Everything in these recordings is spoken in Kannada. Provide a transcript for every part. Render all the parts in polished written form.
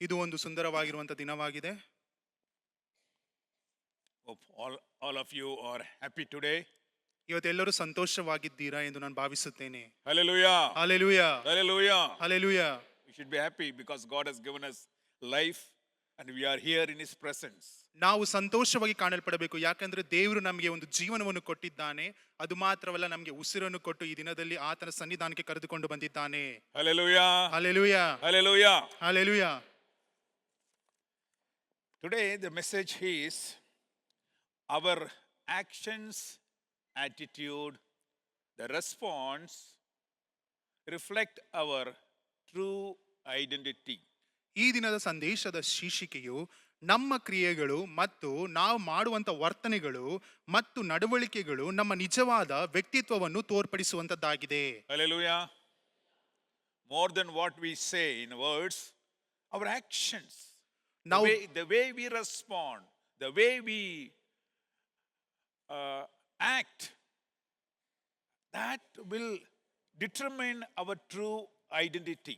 ಇದು ಒಂದು ಸುಂದರವಾಗಿರುವಂತ ದಿನವಾಗಿದೆ. Hope all of you are happy today. ಇವತ್ತೆಲ್ಲರೂ ಸಂತೋಷವಾಗಿದ್ದೀರಾ ಎಂದು ನಾನು ಭಾವಿಸುತ್ತೇನೆ. Hallelujah. Hallelujah, Hallelujah. Hallelujah. We should be happy because God has given us life and we are here in His presence. ನಾವು ಸಂತೋಷವಾಗಿ ಕಾಣಲ್ಪಡಬೇಕು, ಯಾಕಂದ್ರೆ ದೇವರು ನಮಗೆ ಒಂದು ಜೀವನವನ್ನು ಕೊಟ್ಟಿದ್ದಾನೆ. ಅದು ಮಾತ್ರವಲ್ಲ, ನಮಗೆ ಉಸಿರನ್ನು ಕೊಟ್ಟು ಈ ದಿನದಲ್ಲಿ ಆತನ ಸನ್ನಿಧಾನಕ್ಕೆ ಕರೆದುಕೊಂಡು ಬಂದಿದ್ದಾನೆ. Hallelujah. Hallelujah, Hallelujah. Hallelujah. Today the message is our actions, attitude, the response reflect our true identity. ಈ ದಿನದ ಸಂದೇಶದ ಶೀರ್ಷಿಕೆಯು ನಮ್ಮ ಕ್ರಿಯೆಗಳು ಮತ್ತು ನಾವು ಮಾಡುವಂತ ವರ್ತನೆಗಳು ಮತ್ತು ನಡವಳಿಕೆಗಳು ನಮ್ಮ ನಿಜವಾದ ವ್ಯಕ್ತಿತ್ವವನ್ನು ತೋರ್ಪಡಿಸುವಂತದ್ದಾಗಿದೆ. Hallelujah. More than what we say in words, our actions, Now, the way we respond, the way we act, that will determine our true identity.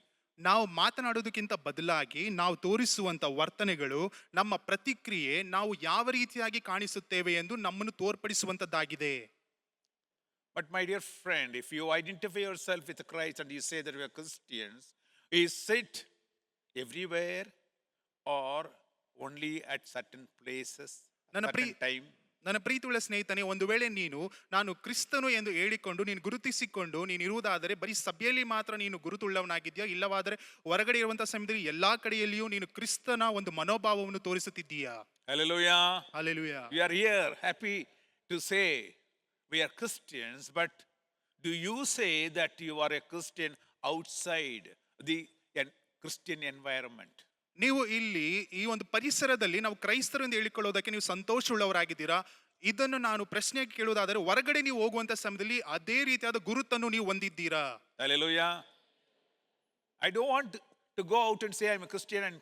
ನಾವು ಮಾತನಾಡೋದಕ್ಕಿಂತ ಬದಲಾಗಿ ನಾವು ತೋರಿಸುವಂತ ವರ್ತನೆಗಳು, ನಮ್ಮ ಪ್ರತಿಕ್ರಿಯೆ, ನಾವು ಯಾವ ರೀತಿಯಾಗಿ ಕಾಣಿಸುತ್ತೇವೆ ಎಂದು ನಮ್ಮನ್ನು ತೋರ್ಪಡಿಸುವಂತದ್ದಾಗಿದೆ. But my dear friend, if you identify yourself with Christ and you say that we are Christians, is it everywhere or only at certain places, certain time? ನನ್ನ ಪ್ರೀತಿಯುಳ್ಳ ಸ್ನೇಹಿತನೇ, ಒಂದು ವೇಳೆ ನಾನು ಕ್ರಿಸ್ತನು ಎಂದು ಹೇಳಿಕೊಂಡು ನೀನು ಗುರುತಿಸಿಕೊಂಡು ನೀನು ಇರುವುದಾದರೆ ಬರೀ ಸಭೆಯಲ್ಲಿ ಮಾತ್ರ ನೀನು ಗುರುತುಳ್ಳವನಾಗಿದ್ಯಾ, ಇಲ್ಲವಾದರೆ ಹೊರಗಡೆ ಇರುವಂತಹ ಸಮಯದಲ್ಲಿ ಎಲ್ಲಾ ಕಡೆಯಲ್ಲಿಯೂ ನೀನು ಕ್ರಿಸ್ತನ ಒಂದು ಮನೋಭಾವವನ್ನು ತೋರಿಸುತ್ತಿದ್ದೀಯಾ? Hallelujah. Hallelujah. We are here happy to say we are Christians, but do you say that you are a Christian outside the Christian environment? ನೀವು ಇಲ್ಲಿ ಈ ಒಂದು ಪರಿಸರದಲ್ಲಿ ನಾವು ಕ್ರೈಸ್ತರು ಎಂದು ಹೇಳಿಕೊಳ್ಳೋದಕ್ಕೆ ನೀವು ಸಂತೋಷವುಳ್ಳವರಾಗಿದ್ದೀರಾ? ಇದನ್ನು ನಾನು ಪ್ರಶ್ನೆ ಕೇಳುವುದಾದರೆ, ಹೊರಗಡೆ ನೀವು ಹೋಗುವಂತ ಸಮಯದಲ್ಲಿ ಅದೇ ರೀತಿಯಾದ ಗುರುತನ್ನು ನೀವು ಹೊಂದಿದ್ದೀರಾ? Hallelujah. I don't want to go out and say I'm a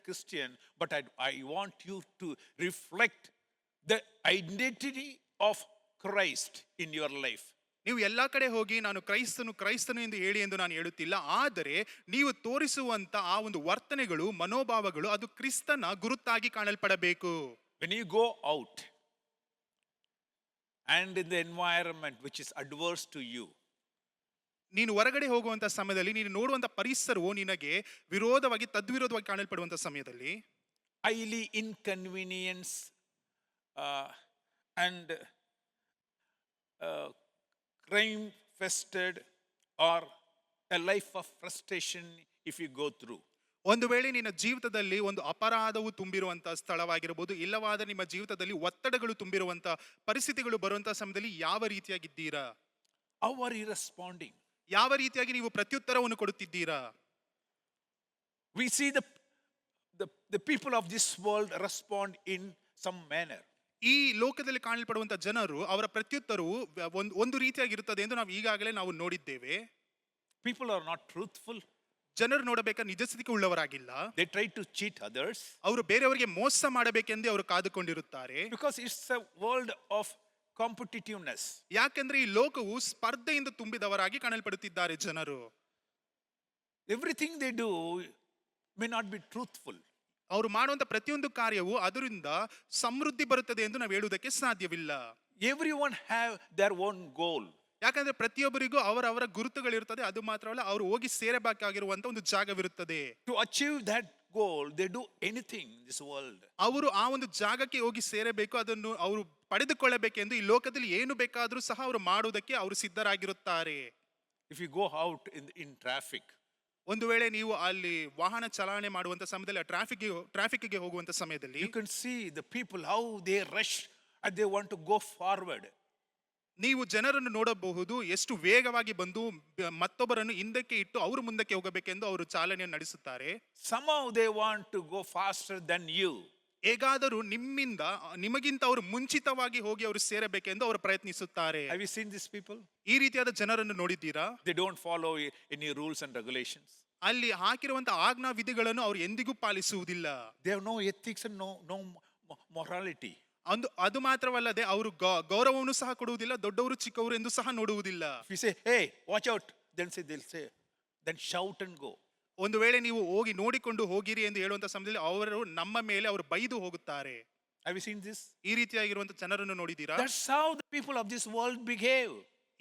Christian, but I want you to reflect the identity of Christ in your life. ನೀವು ಎಲ್ಲಾ ಕಡೆ ಹೋಗಿ ನಾನು ಕ್ರೈಸ್ತನು ಎಂದು ಹೇಳಿ ಎಂದು ನಾನು ಹೇಳುತ್ತಿಲ್ಲ, ಆದರೆ ನೀವು ತೋರಿಸುವಂತ ಆ ಒಂದು ವರ್ತನೆಗಳು, ಮನೋಭಾವಗಳು ಅದು ಕ್ರಿಸ್ತನ ಗುರುತಾಗಿ ಕಾಣಲ್ಪಡಬೇಕು. When you go out and in the environment which is adverse to you, ನೀನು ಹೊರಗಡೆ ಹೋಗುವಂತ ಸಮಯದಲ್ಲಿ ನೀನು ನೋಡುವಂತ ಪರಿಸರವು ನಿನಗೆ ವಿರೋಧವಾಗಿ, ತದ್ವಿರೋಧವಾಗಿ ಕಾಣಲ್ಪಡುವಂತ ಸಮಯದಲ್ಲಿ highly inconvenience and crime fested or a life of frustration if you go through. ಒಂದು ವೇಳೆ ನಿನ್ನ ಜೀವಿತದಲ್ಲಿ ಒಂದು ಅಪರಾಧವು ತುಂಬಿರುವಂತ ಸ್ಥಳವಾಗಿರಬಹುದು, ಇಲ್ಲವಾದರೆ ನಿಮ್ಮ ಜೀವಿತದಲ್ಲಿ ಒತ್ತಡಗಳು ತುಂಬಿರುವಂತ ಪರಿಸ್ಥಿತಿಗಳು ಬರುವಂತ ಸಮಯದಲ್ಲಿ ಯಾವ ರೀತಿಯಾಗಿದ್ದೀರಾ? How are you responding? ಯಾವ ರೀತಿಯಾಗಿ ನೀವು ಪ್ರತ್ಯುತ್ತರವನ್ನು ಕೊಡುತ್ತಿದ್ದೀರಾ? We see the people of this world respond in some manner. ಈ ಲೋಕದಲ್ಲಿ ಕಾಣಲ್ಪಡುವಂತ ಜನರು ಅವರ ಪ್ರತ್ಯುತ್ತರವು ಒಂದು ರೀತಿಯಾಗಿರುತ್ತದೆ ಎಂದು ನಾವು ನೋಡಿದ್ದೇವೆ. People are not truthful. ಜನರು ನೋಡಬೇಕಾದ ನಿಜಸ್ಥಿತಿಗೆ ಉಳ್ಳವರಾಗಿಲ್ಲ. They try to cheat others. ಅವರು ಬೇರೆಯವರಿಗೆ ಮೋಸ ಮಾಡಬೇಕೆಂದೇ ಅವರು ಕಾದುಕೊಂಡಿರುತ್ತಾರೆ. Because it's a world of competitiveness. ಯಾಕೆಂದ್ರೆ ಈ ಲೋಕವು ಸ್ಪರ್ಧೆಯಿಂದ ತುಂಬಿದವರಾಗಿ ಕಾಣಲ್ಪಡುತ್ತಿದ್ದಾರೆ ಜನರು. Everything they do may not be truthful. ಅವರು ಮಾಡುವಂತ ಪ್ರತಿಯೊಂದು ಕಾರ್ಯವು ಅದರಿಂದ ಸಮೃದ್ಧಿ ಬರುತ್ತದೆ ಎಂದು ನಾವು ಹೇಳುವುದಕ್ಕೆ ಸಾಧ್ಯವಿಲ್ಲ. Everyone have their own goal. ಯಾಕಂದ್ರೆ ಪ್ರತಿಯೊಬ್ಬರಿಗೂ ಅವರವರ ಗುರುತುಗಳಿರುತ್ತದೆ. ಅದು ಮಾತ್ರವಲ್ಲ, ಅವರು ಹೋಗಿ ಸೇರಬೇಕಾಗಿರುವಂತ ಒಂದು ಜಾಗವಿರುತ್ತದೆ. To achieve that goal, they do anything in this world. ಅವರು ಆ ಒಂದು ಜಾಗಕ್ಕೆ ಹೋಗಿ ಸೇರಬೇಕು, ಅದನ್ನು ಅವರು ಪಡೆದುಕೊಳ್ಳಬೇಕೆಂದು ಈ ಲೋಕದಲ್ಲಿ ಏನು ಬೇಕಾದರೂ ಸಹ ಅವರು ಮಾಡುವುದಕ್ಕೆ ಅವರು ಸಿದ್ಧರಾಗಿರುತ್ತಾರೆ. If you go out in traffic, ಒಂದು ವೇಳೆ ನೀವು ಅಲ್ಲಿ ವಾಹನ ಚಾಲನೆ ಮಾಡುವಂತ ಸಮಯದಲ್ಲಿ ಟ್ರಾಫಿಕ್ಗೆ ಹೋಗುವಂತ ಸಮಯದಲ್ಲಿ you can see the people how they rush and they want to go forward. ನೀವು ಜನರನ್ನು ನೋಡಬಹುದು, ಎಷ್ಟು ವೇಗವಾಗಿ ಬಂದು ಮತ್ತೊಬ್ಬರನ್ನು ಹಿಂದಕ್ಕೆ ಇಟ್ಟು ಅವರು ಮುಂದಕ್ಕೆ ಹೋಗಬೇಕೆಂದು ಅವರು ಚಾಲನೆಯನ್ನು ನಡೆಸುತ್ತಾರೆ. Somehow they want to go faster than you. ಹೇಗಾದರೂ ನಿಮಗಿಂತ ಅವರು ಮುಂಚಿತವಾಗಿ ಹೋಗಿ ಅವರು ಸೇರಬೇಕೆಂದು ಅವರು ಪ್ರಯತ್ನಿಸುತ್ತಾರೆ. Have you seen these people? ಈ ರೀತಿಯಾದ ಜನರನ್ನು ನೋಡಿದ್ದೀರಾ? They don't follow any rules and regulations. ಅಲ್ಲಿ ಹಾಕಿರುವಂತಹ ಆಜ್ಞಾ ವಿಧಿಗಳನ್ನು ಅವರು ಎಂದಿಗೂ ಪಾಲಿಸುವುದಿಲ್ಲ. They have no ethics and no morality. ಅದು ಮಾತ್ರವಲ್ಲದೆ ಅವರು ಗೌರವವನ್ನು ಸಹ ಕೊಡುವುದಿಲ್ಲ, ದೊಡ್ಡವರು ಚಿಕ್ಕವರು ಎಂದು ಸಹ ನೋಡುವುದಿಲ್ಲ. If you say, hey, watch out, then they'll say, then shout and go. ಒಂದು ವೇಳೆ ನೀವು ಹೋಗಿ ನೋಡಿಕೊಂಡು ಹೋಗಿರಿ ಎಂದು ಹೇಳುವಂತ ಸಮಯದಲ್ಲಿ ಅವರು ನಮ್ಮ ಮೇಲೆ ಅವರು ಬೈದು ಹೋಗುತ್ತಾರೆ. Have you seen this? ಈ ರೀತಿಯಾಗಿರುವಂತ ಜನರನ್ನು ನೋಡಿದ್ದೀರಾ? That's how the people of this world behave.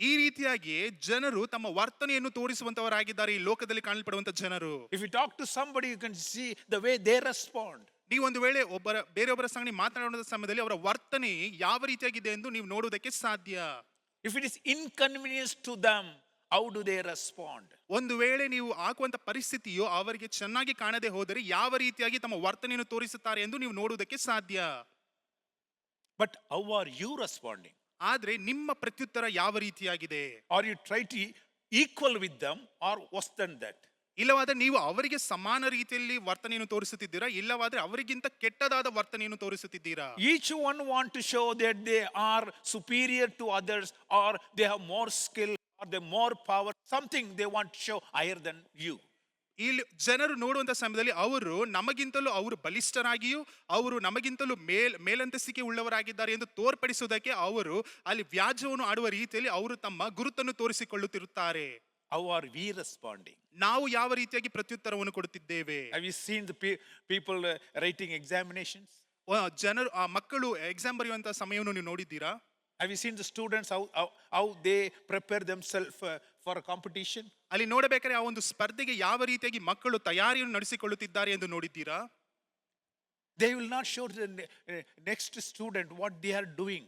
ಈ ರೀತಿಯಾಗಿ ಜನರು ತಮ್ಮ ವರ್ತನೆಯನ್ನು ತೋರಿಸುವಂತವರಾಗಿದ್ದಾರೆ ಈ ಲೋಕದಲ್ಲಿ ಕಾಣಲ್ಪಡುವಂತ ಜನರು. If you talk to somebody, you can see the way they respond. ನೀವು ಒಂದು ವೇಳೆ ಬೇರೆಯೊಬ್ಬರ ಸಂಗಡಿ ಮಾತನಾಡುವ ಸಮಯದಲ್ಲಿ ಅವರ ವರ್ತನೆ ಯಾವ ರೀತಿಯಾಗಿದೆ ಎಂದು ನೀವು ನೋಡುವುದಕ್ಕೆ ಸಾಧ್ಯ. If it is inconvenience to them, how do they respond? ಒಂದು ವೇಳೆ ನೀವು ಹಾಕುವಂತ ಪರಿಸ್ಥಿತಿಯು ಅವರಿಗೆ ಚೆನ್ನಾಗಿ ಕಾಣದೆ ಹೋದರೆ ಯಾವ ರೀತಿಯಾಗಿ ತಮ್ಮ ವರ್ತನೆಯನ್ನು ತೋರಿಸುತ್ತಾರೆ ಎಂದು ನೀವು ನೋಡುವುದಕ್ಕೆ ಸಾಧ್ಯ. But how are you responding? ಆದ್ರೆ ನಿಮ್ಮ ಪ್ರತ್ಯುತ್ತರ ಯಾವ ರೀತಿಯಾಗಿದೆ? Are you try to equal with them or worse than that? ಇಲ್ಲವಾದ್ರೆ ನೀವು ಅವರಿಗೆ ಸಮಾನ ರೀತಿಯಲ್ಲಿ ವರ್ತನೆಯನ್ನು ತೋರಿಸುತ್ತಿದ್ದೀರಾ, ಇಲ್ಲವಾದ್ರೆ ಅವರಿಗಿಂತ ಕೆಟ್ಟದಾದ ವರ್ತನೆಯನ್ನು ತೋರಿಸುತ್ತಿದ್ದೀರಾ? Each one want to show that they are superior to others, or they have more skill, or they more power, something they want to show higher than you. ಇಲ್ಲಿ ಜನರು ನೋಡುವಂತ ಸಮಯದಲ್ಲಿ ಅವರು ನಮಗಿಂತಲೂ ಅವರು ಬಲಿಷ್ಠರಾಗಿಯೂ ಅವರು ನಮಗಿಂತಲೂ ಮೇಲಂತಸ್ತಿಕೆ ಉಳ್ಳವರಾಗಿದ್ದಾರೆ ಎಂದು ತೋರ್ಪಡಿಸುವುದಕ್ಕೆ ಅವರು ಅಲ್ಲಿ ವ್ಯಾಜ್ಯವನ್ನು ಆಡುವ ರೀತಿಯಲ್ಲಿ ಅವರು ತಮ್ಮ ಗುರುತನ್ನು ತೋರಿಸಿಕೊಳ್ಳುತ್ತಿರುತ್ತಾರೆ. How are we responding? ನಾವು ಯಾವ ರೀತಿಯಾಗಿ ಪ್ರತ್ಯುತ್ತರವನ್ನು ಕೊಡುತ್ತಿದ್ದೇವೆ? Have you seen the people writing examinations? ಜನರು ಆ ಮಕ್ಕಳು ಎಕ್ಸಾಮ್ ಬರೆಯುವಂತ ಸಮಯವನ್ನು ನೀವು ನೋಡಿದ್ದೀರಾ? Have you seen the students how they prepare themselves for a competition? ಅಲ್ಲಿ ನೋಡಬೇಕಾದ್ರೆ ಆ ಒಂದು ಸ್ಪರ್ಧೆಗೆ ಯಾವ ರೀತಿಯಾಗಿ ಮಕ್ಕಳು ತಯಾರಿಯನ್ನು ನಡೆಸಿಕೊಳ್ಳುತ್ತಿದ್ದಾರೆ ಎಂದು ನೋಡಿದ್ದೀರಾ? They will not show to the next student what they are doing.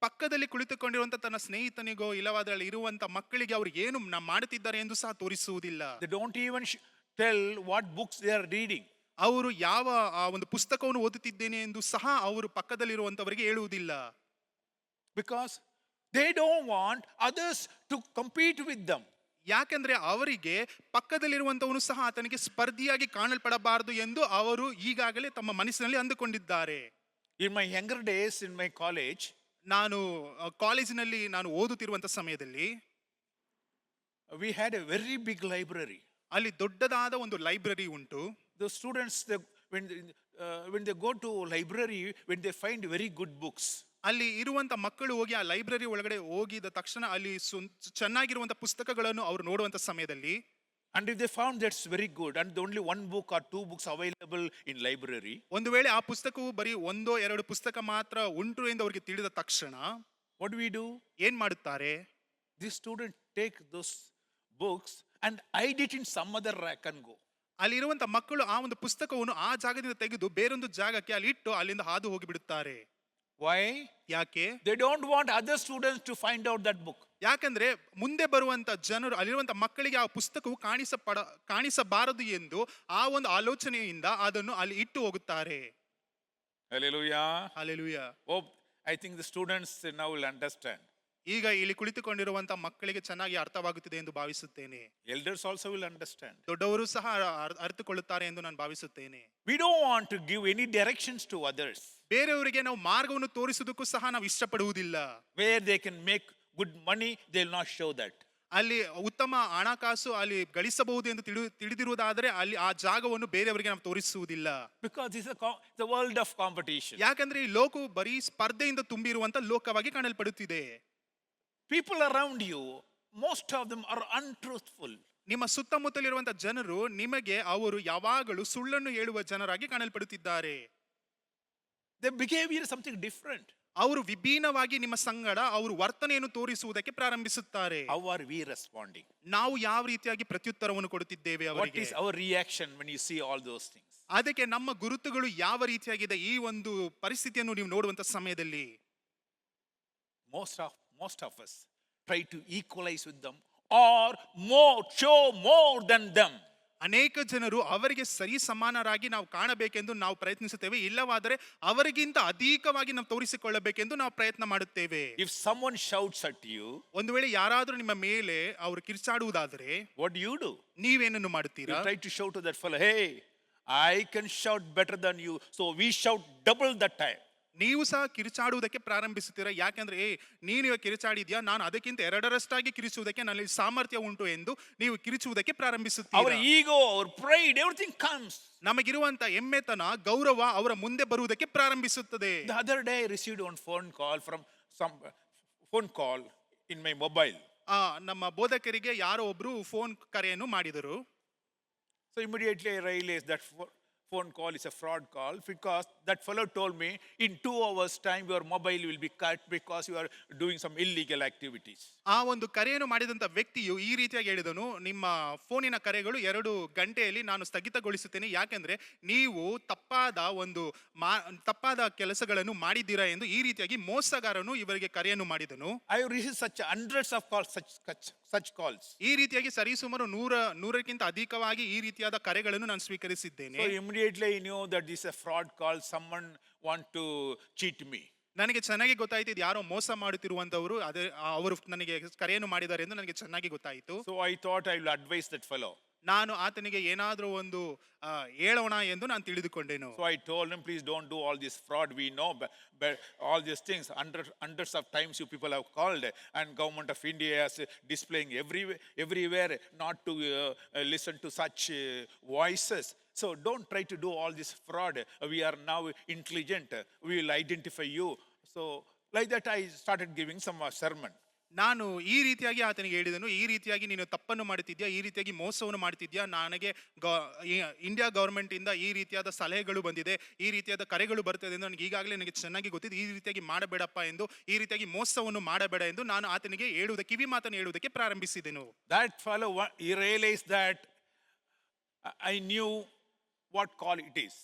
ಪಕ್ಕದಲ್ಲಿ ಕುಳಿತುಕೊಂಡಿರುವಂತ ತನ್ನ ಸ್ನೇಹಿತನಿಗೋ ಇಲ್ಲವಾದ್ರೆ ಅಲ್ಲಿ ಇರುವಂತ ಮಕ್ಕಳಿಗೆ ಅವರು ಏನು ಮಾಡುತ್ತಿದ್ದಾರೆ ಎಂದು ಸಹ ತೋರಿಸುವುದಿಲ್ಲ. They don't even tell what books they are reading. ಅವರು ಯಾವ ಆ ಒಂದು ಪುಸ್ತಕವನ್ನು ಓದುತ್ತಿದ್ದೇನೆ ಎಂದು ಸಹ ಅವರು ಪಕ್ಕದಲ್ಲಿರುವಂತವರಿಗೆ ಹೇಳುವುದಿಲ್ಲ. Because they don't want others to compete with them. ಯಾಕೆಂದ್ರೆ ಅವರಿಗೆ ಪಕ್ಕದಲ್ಲಿರುವಂತವನು ಸಹ ಆತನಿಗೆ ಸ್ಪರ್ಧಿಯಾಗಿ ಕಾಣಲ್ಪಡಬಾರದು ಎಂದು ಅವರು ಈಗಾಗಲೇ ತಮ್ಮ ಮನಸ್ಸಿನಲ್ಲಿ ಅಂದುಕೊಂಡಿದ್ದಾರೆ. In my younger days in my college, ನಾನು ಕಾಲೇಜಿನಲ್ಲಿ ನಾನು ಓದುತ್ತಿರುವಂತ ಸಮಯದಲ್ಲಿ we had a very big library. ಅಲ್ಲಿ ದೊಡ್ಡದಾದ ಒಂದು ಲೈಬ್ರರಿ ಉಂಟು. The students when they go to library, when they find very good books, ಅಲ್ಲಿ ಇರುವಂತ ಮಕ್ಕಳು ಹೋಗಿ ಆ ಲೈಬ್ರರಿ ಒಳಗಡೆ ಹೋಗಿದ ತಕ್ಷಣ ಅಲ್ಲಿ ಚೆನ್ನಾಗಿರುವಂತ ಪುಸ್ತಕಗಳನ್ನು ಅವರು ನೋಡುವಂತ ಸಮಯದಲ್ಲಿ, and if they found that's very good and only one book or two books available in library, ಒಂದು ವೇಳೆ ಆ ಪುಸ್ತಕವು ಬರೀ ಒಂದೋ ಎರಡು ಪುಸ್ತಕ ಮಾತ್ರ ಉಂಟು ಎಂದು ಅವರಿಗೆ ತಿಳಿದ ತಕ್ಷಣ what do we do? ಏನ್ ಮಾಡುತ್ತಾರೆ? This student take those books and hide it in some other rack and go. ಅಲ್ಲಿರುವಂತ ಮಕ್ಕಳು ಆ ಒಂದು ಪುಸ್ತಕವನ್ನು ಆ ಜಾಗದಿಂದ ತೆಗೆದು ಬೇರೊಂದು ಜಾಗಕ್ಕೆ ಅಲ್ಲಿ ಇಟ್ಟು ಅಲ್ಲಿಂದ ಹಾದು ಹೋಗಿ ಬಿಡುತ್ತಾರೆ. Why? ಯಾಕೆ? They don't want other students to find out that book. ಯಾಕಂದ್ರೆ ಮುಂದೆ ಬರುವಂತ ಜನರು ಅಲ್ಲಿರುವಂತ ಮಕ್ಕಳಿಗೆ ಆ ಪುಸ್ತಕವು ಕಾಣಿಸಬಾರದು ಎಂದು ಆ ಒಂದು ಆಲೋಚನೆಯಿಂದ ಅದನ್ನು ಅಲ್ಲಿ ಇಟ್ಟು ಹೋಗುತ್ತಾರೆ. Hallelujah. Hallelujah. Oh, I think the students now will understand. ಈಗ ಇಲ್ಲಿ ಕುಳಿತುಕೊಂಡಿರುವಂತ ಮಕ್ಕಳಿಗೆ ಚೆನ್ನಾಗಿ ಅರ್ಥವಾಗುತ್ತಿದೆ ಎಂದು ಭಾವಿಸುತ್ತೇನೆ. Elders also will understand. ದೊಡ್ಡವರು ಸಹ ಅರ್ಥಕೊಳ್ಳುತ್ತಾರೆ ಎಂದು ನಾನು ಭಾವಿಸುತ್ತೇನೆ. We don't want to give any directions to others ಬೇರೆಯವರಿಗೆ ನಾವು ಮಾರ್ಗವನ್ನು ತೋರಿಸುವುದಕ್ಕೂ ಸಹ ನಾವು ಇಷ್ಟಪಡುವುದಿಲ್ಲ. where they can make good money. They will not show that. ಅಲ್ಲಿ ಉತ್ತಮ ಹಣಕಾಸು ಅಲ್ಲಿ ಗಳಿಸಬಹುದು ಎಂದು ತಿಳಿದಿರುವುದಾದರೆ ಅಲ್ಲಿ ಆ ಜಾಗವನ್ನು ಬೇರೆಯವರಿಗೆ ನಾವು ತೋರಿಸುವುದಿಲ್ಲ. Because this is the world of competition. ಯಾಕಂದ್ರೆ ಈ ಲೋಕವು ಬರೀ ಸ್ಪರ್ಧೆಯಿಂದ ತುಂಬಿರುವಂತ ಲೋಕವಾಗಿ ಕಾಣಲ್ಪಡುತ್ತಿದೆ. People around you, most of them are untruthful. ನಿಮ್ಮ ಸುತ್ತಮುತ್ತಲಿರುವಂತ ಜನರು ನಿಮಗೆ ಅವರು ಯಾವಾಗಲೂ ಸುಳ್ಳನ್ನು ಹೇಳುವ ಜನರಾಗಿ ಕಾಣಲ್ಪಡುತ್ತಿದ್ದಾರೆ. Their behavior is something different. ಅವರು ವಿಭಿನ್ನವಾಗಿ ನಿಮ್ಮ ಸಂಗಡ ಅವರು ವರ್ತನೆಯನ್ನು ತೋರಿಸುವುದಕ್ಕೆ ಪ್ರಾರಂಭಿಸುತ್ತಾರೆ. How are we responding? ನಾವು ಯಾವ ರೀತಿಯಾಗಿ ಪ್ರತ್ಯುತ್ತರವನ್ನು ಕೊಡುತ್ತಿದ್ದೇವೆ What ಅವರಿಗೆ? is our reaction when you see all those things? ಅದಕ್ಕೆ ನಮ್ಮ ಗುರುತುಗಳು ಯಾವ ರೀತಿಯಾಗಿದೆ ಈ ಒಂದು ಪರಿಸ್ಥಿತಿಯನ್ನು ನೀವು ನೋಡುವಂತ ಸಮಯದಲ್ಲಿ? Most of us try to equalize with them or show more than them. ಅನೇಕ ಜನರು ಅವರಿಗೆ ಸರಿ ಸಮಾನರಾಗಿ ನಾವು ಕಾಣಬೇಕೆಂದು ನಾವು ಪ್ರಯತ್ನಿಸುತ್ತೇವೆ, ಇಲ್ಲವಾದರೆ ಅವರಿಗಿಂತ ಅಧಿಕವಾಗಿ ನಾವು ತೋರಿಸಿಕೊಳ್ಳಬೇಕೆಂದು ನಾವು ಪ್ರಯತ್ನ ಮಾಡುತ್ತೇವೆ. If someone shouts at you, ಒಂದು ವೇಳೆ ಯಾರಾದರೂ ನಿಮ್ಮ ಮೇಲೆ ಅವರು ಕಿರ್ಚಾಡುವುದಾದರೆ what do? ನೀವೇನನ್ನು ಮಾಡುತ್ತೀರಾ? You try to shout to that fellow, hey, I can shout better than you, so we shout double that time. ನೀವು ಸಹ ಕಿರಿಚಾಡುವುದಕ್ಕೆ ಪ್ರಾರಂಭಿಸುತ್ತೀರಾ. ಯಾಕೆಂದ್ರೆ ನೀನು ಇವಾಗ ಕಿರಿಚಾಡಿದ್ಯಾ, ನಾನು ಅದಕ್ಕಿಂತ ಎರಡರಷ್ಟಾಗಿ ಕಿರಿಚುವುದಕ್ಕೆ ನನ್ನಲ್ಲಿ ಸಾಮರ್ಥ್ಯ ಉಂಟು ಎಂದು ನೀವು ಕಿರಿಚುವುದಕ್ಕೆ Our ಪ್ರಾರಂಭಿಸುತ್ತೀರಾ. ego, our pride, everything comes. ನಮಗಿರುವಂತ ಹೆಮ್ಮೆತನ, ಗೌರವ ಅವರ ಮುಂದೆ ಬರುವುದಕ್ಕೆ ಪ್ರಾರಂಭಿಸುತ್ತದೆ. The other day I received one phone call in my mobile. ನಮ್ಮ ಬೋಧಕರಿಗೆ ಯಾರೋ ಒಬ್ರು ಫೋನ್ ಕರೆಯನ್ನು ಮಾಡಿದರು. So immediately I realized that phone call is a fraud call because that fellow told me in 2 hours time your mobile will be cut because you are doing some illegal activities. ಆ ಒಂದು ಕರೆಯನ್ನು ಮಾಡಿದಂತ ವ್ಯಕ್ತಿಯು ಈ ರೀತಿಯಾಗಿ ಹೇಳಿದನು, ನಿಮ್ಮ ಫೋನಿನ ಕರೆಗಳು 2 ಗಂಟೆಯಲ್ಲಿ ನಾನು ಸ್ಥಗಿತಗೊಳಿಸುತ್ತೇನೆ, ಯಾಕೆಂದ್ರೆ ನೀವು ತಪ್ಪಾದ ಕೆಲಸಗಳನ್ನು ಮಾಡಿದ್ದೀರಾ ಎಂದು ಈ ರೀತಿಯಾಗಿ ಮೋಸಗಾರನು ಇವರಿಗೆ ಕರೆಯನ್ನು ಮಾಡಿದನು. I have received such hundreds of calls, such calls. ಈ ರೀತಿಯಾಗಿ ಸರಿಸುಮಾರು 100ಕ್ಕಿಂತ ಅಧಿಕವಾಗಿ ಈ ರೀತಿಯಾದ ಕರೆಗಳನ್ನು ನಾನು ಸ್ವೀಕರಿಸಿದ್ದೇನೆ. So immediately I knew that this is a fraud call, someone want to cheat me. ನನಗೆ ಚೆನ್ನಾಗಿ ಗೊತ್ತಾಯಿತು ಇದು ಯಾರೋ ಮೋಸ ಮಾಡುತ್ತಿರುವಂತವರು, ಅದೇ ಅವರು ನನಗೆ ಕರೆಯನ್ನು ಮಾಡಿದ್ದಾರೆ ಎಂದು ನನಗೆ ಚೆನ್ನಾಗಿ ಗೊತ್ತಾಯಿತು. So I thought I will advise that fellow. ನಾನು ಆತನಿಗೆ ಏನಾದರೂ ಒಂದು ಹೇಳೋಣ ಎಂದು ನಾನು ತಿಳಿದುಕೊಂಡೆನು. So I told him, please don't do all this fraud. We know but all these things. Hundreds of times you people have called, and government of India is displaying everywhere not to listen to such voices. So don't try to do all this fraud. We are now intelligent. We will identify you. So like that I started giving some sermon. ನಾನು ಈ ರೀತಿಯಾಗಿ ಆತನಿಗೆ ಹೇಳಿದನು, ಈ ರೀತಿಯಾಗಿ ನೀನು ತಪ್ಪನ್ನು ಮಾಡುತ್ತಿದ್ಯಾ, ಈ ರೀತಿಯಾಗಿ ಮೋಸವನ್ನು ಮಾಡುತ್ತಿದ್ಯಾ, ನನಗೆ ಇಂಡಿಯಾ ಗವರ್ಮೆಂಟ್ ಇಂದ ಈ ರೀತಿಯಾದ ಸಲಹೆಗಳು ಬಂದಿದೆ, ಈ ರೀತಿಯಾದ ಕರೆಗಳು ಬರ್ತದೆ ಎಂದು ನನಗೆ ಈಗಾಗಲೇ ನನಗೆ ಚೆನ್ನಾಗಿ ಗೊತ್ತಿದೆ, ಈ ರೀತಿಯಾಗಿ ಮಾಡಬೇಡಪ್ಪ ಎಂದು, ಈ ರೀತಿಯಾಗಿ ಮೋಸವನ್ನು ಮಾಡಬೇಡ ಎಂದು ನಾನು ಆತನಿಗೆ ಕಿವಿ ಮಾತನ್ನು ಹೇಳುವುದಕ್ಕೆ ಪ್ರಾರಂಭಿಸಿದೆನು. That fellow, he realized that I knew what call it is.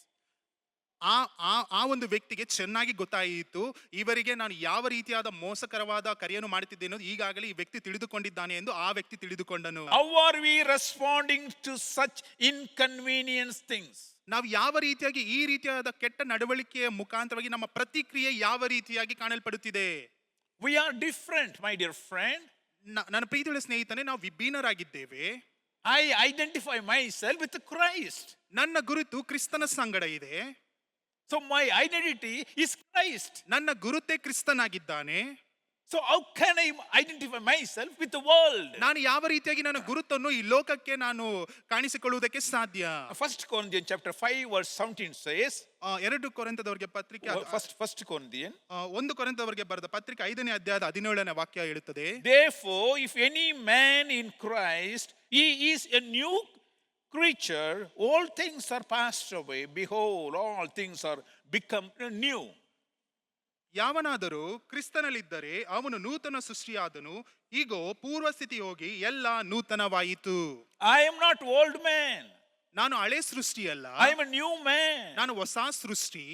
ಆ ಒಂದು ವ್ಯಕ್ತಿಗೆ ಚೆನ್ನಾಗಿ ಗೊತ್ತಾಯಿತು, ಇವರಿಗೆ ನಾನು ಯಾವ ರೀತಿಯಾದ ಮೋಸಕರವಾದ ಕರೆಯನ್ನು ಮಾಡುತ್ತಿದ್ದೇನೆ ಈಗಾಗಲೇ ಈ ವ್ಯಕ್ತಿ ತಿಳಿದುಕೊಂಡಿದ್ದಾನೆ ಎಂದು ಆ ವ್ಯಕ್ತಿ ತಿಳಿದುಕೊಂಡನು. How are we responding to such inconvenience things? ನಾವು ಯಾವ ರೀತಿಯಾಗಿ ಈ ರೀತಿಯಾದ ಕೆಟ್ಟ ನಡವಳಿಕೆಯ ಮುಖಾಂತರವಾಗಿ ನಮ್ಮ ಪ್ರತಿಕ್ರಿಯೆ ಯಾವ ರೀತಿಯಾಗಿ ಕಾಣಲ್ಪಡುತ್ತಿದೆ? We are different, my dear friend. ನನ್ನ ಪ್ರೀತಿಯುಳ್ಳ ಸ್ನೇಹಿತನೇ, ನಾವು ವಿಭಿನ್ನರಾಗಿದ್ದೇವೆ. I identify myself with Christ. ನನ್ನ ಗುರುತು ಕ್ರಿಸ್ತನ ಸಂಗಡ ಇದೆ. So my identity is Christ. ನನ್ನ ಗುರುತೇ ಕ್ರಿಸ್ತನಾಗಿದ್ದಾನೆ. So how can I identify myself with the world? ನಾನು ಯಾವ ರೀತಿಯಾಗಿ ನನ್ನ ಗುರುತನ್ನು ಈ ಲೋಕಕ್ಕೆ ನಾನು ಕಾಣಿಸಿಕೊಳ್ಳುವುದಕ್ಕೆ ಸಾಧ್ಯ? 1 Corinthians chapter 5 verse 17 says, 2 ಕೊರಿಂಥದವರಿಗೆ ಪತ್ರಿಕೆ 1 Corinthians 1 ಕೊರಿಂಥದವರಿಗೆ ಬರೆದ ಪತ್ರಿಕೆ 5ನೇ ಅಧ್ಯಾಯದ 17ನೇ ವಾಕ್ಯ ಹೇಳುತ್ತದೆ, therefore if any man in Christ, he is a new creature, all things are passed away, behold all things are become new. ಯಾವನಾದರೂ ಕ್ರಿಸ್ತನಲ್ಲಿದ್ದರೆ ಅವನು ನೂತನ ಸೃಷ್ಟಿಯಾದನು, ಈಗೋ ಪೂರ್ವ ಸ್ಥಿತಿ ಹೋಗಿ ಎಲ್ಲ ನೂತನವಾಯಿತು. I am not old man. ನಾನು ಹಳೆ ಸೃಷ್ಟಿಯಲ್ಲ, I am a new man. ನಾನು ಹೊಸ ಸೃಷ್ಟಿ.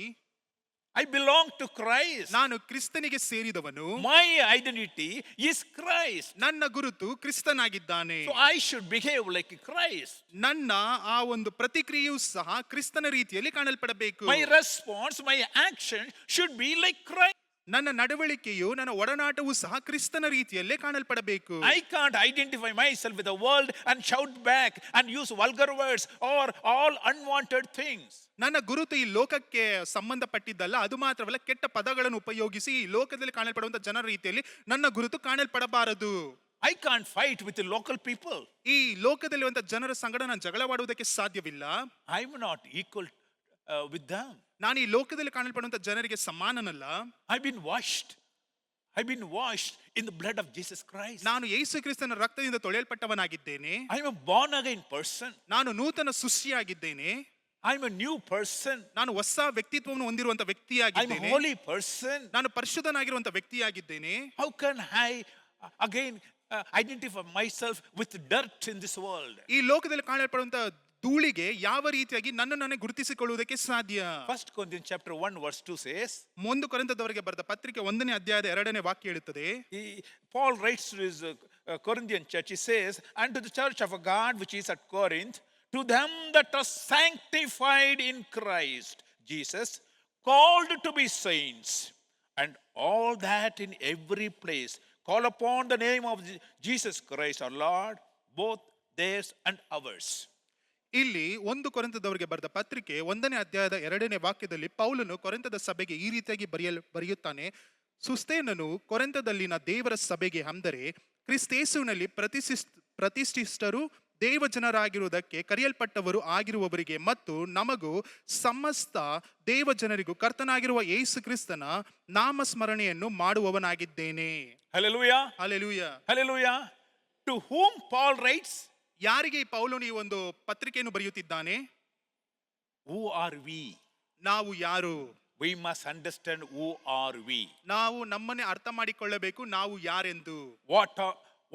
I belong to Christ. ನಾನು ಕ್ರಿಸ್ತನಿಗೆ ಸೇರಿದವನು. My identity is Christ. ನನ್ನ ಗುರುತು ಕ್ರಿಸ್ತನಾಗಿದ್ದಾನೆ. So I should behave like Christ. ನನ್ನ ಆ ಒಂದು ಪ್ರತಿಕ್ರಿಯೆಯೂ ಸಹ ಕ್ರಿಸ್ತನ ರೀತಿಯಲ್ಲಿ ಕಾಣಲ್ಪಡಬೇಕು. My response, my action should be like Christ. ನನ್ನ ನಡವಳಿಕೆಯು, ನನ್ನ ಒಡನಾಟವು ಸಹ ಕ್ರಿಸ್ತನ ರೀತಿಯಲ್ಲೇ ಕಾಣಲ್ಪಡಬೇಕು. I can't identify myself with the world and shout back and use vulgar words or all unwanted things. ನನ್ನ ಗುರುತು ಈ ಲೋಕಕ್ಕೆ ಸಂಬಂಧಪಟ್ಟಿದ್ದಲ್ಲ, ಅದು ಮಾತ್ರವಲ್ಲ ಕೆಟ್ಟ ಪದಗಳನ್ನು ಉಪಯೋಗಿಸಿ ಈ ಲೋಕದಲ್ಲಿ ಕಾಣಲ್ಪಡುವಂತ ಜನರ ರೀತಿಯಲ್ಲಿ ನನ್ನ ಗುರುತು ಕಾಣಲ್ಪಡಬಾರದು. I can't fight with the local people. ಈ ಲೋಕದಲ್ಲಿರುವಂತ ಜನರ ಸಂಗಡ ನಾನು ಜಗಳವಾಡುವುದಕ್ಕೆ ಸಾಧ್ಯವಿಲ್ಲ. I'm not equal with them. ನಾನು ಈ ಲೋಕದಲ್ಲಿ ಕಾಣಲ್ಪಡುವಂತ ಜನರಿಗೆ ಸಮಾನನಲ್ಲ. I've been washed in the blood of Jesus Christ. ನಾನು ಯೇಸು ಕ್ರಿಸ್ತನ ರಕ್ತದಿಂದ ತೊಳೆಯಲ್ಪಟ್ಟವನಾಗಿದ್ದೇನೆ. I'm a born again person. ನಾನು ನೂತನ ಸೃಷ್ಟಿಯಾಗಿದ್ದೇನೆ. I'm a new person. ನಾನು ಹೊಸ ವ್ಯಕ್ತಿತ್ವವನ್ನು ಹೊಂದಿರುವಂತ I'm a ವ್ಯಕ್ತಿಯಾಗಿದ್ದೇನೆ. holy person. ನಾನು ಪರಿಶುದ್ಧನಾಗಿರುವಂತ ವ್ಯಕ್ತಿಯಾಗಿದ್ದೇನೆ. How can I again identify myself with dirt in this world? ಈ ಲೋಕದಲ್ಲಿ ಕಾಣಲ್ಪಡುವಂತ ಧೂಳಿಗೆ ಯಾವ ರೀತಿಯಾಗಿ ನನ್ನನ್ನು ಗುರುತಿಸಿಕೊಳ್ಳುವುದಕ್ಕೆ ಸಾಧ್ಯ? 1 Corinthians chapter 1 verse 2 says, 1 ಕೊರಿಂಥದವರಿಗೆ ಬರೆದ ಪತ್ರಿಕೆ 1ನೇ ಅಧ್ಯಾಯದ 2ನೇ ವಾಕ್ಯ ಹೇಳುತ್ತದೆ, Paul writes to his Corinthian church, he says, and to the church of God which is at Corinth, to them that are sanctified in Christ Jesus, called to be saints, and all that in every place call upon the name of Jesus Christ our Lord, both theirs and ours. ಇಲ್ಲಿ 1 ಕೊರಿಂಥದವರಿಗೆ ಬರೆದ ಪತ್ರಿಕೆ 1ನೇ ಅಧ್ಯಾಯದ 2ನೇ ವಾಕ್ಯದಲ್ಲಿ ಪೌಲನು ಕೊರಿಂಥದ ಸಭೆಗೆ ಈ ರೀತಿಯಾಗಿ ಬರೆಯುತ್ತಾನೆ, ಸುಸ್ತೇನನು ಕೊರಿಂಥದಲ್ಲಿನ ದೇವರ ಸಭೆಗೆ, ಅಂದರೆ ಕ್ರಿಸ್ತೇಸುವಿನಲ್ಲಿ ಪ್ರತಿಷ್ಠಿತರು ದೇವಜನರಾಗಿರುವುದಕ್ಕೆ ಕರೆಯಲ್ಪಟ್ಟವರು ಆಗಿರುವವರಿಗೆ ಮತ್ತು ನಮಗೂ ಸಮಸ್ತ ದೇವಜನರಿಗೂ ಕರ್ತನಾಗಿರುವ ಯೇಸು ಕ್ರಿಸ್ತನ ನಾಮಸ್ಮರಣೆಯನ್ನು ಮಾಡುವವನಾಗಿದ್ದೇನೆ. Hallelujah. Hallelujah. Hallelujah. To whom Paul writes? ಯಾರಿಗೆ ಈ ಪೌಲನು ಈ ಒಂದು ಪತ್ರಿಕೆಯನ್ನು ಬರೆಯುತ್ತಿದ್ದಾನೆ? Who are we? ನಾವು ಯಾರು? We must understand who are we. ನಾವು ನಮ್ಮನ್ನೇ ಅರ್ಥ ಮಾಡಿಕೊಳ್ಳಬೇಕು, ನಾವು ಯಾರೆಂದು.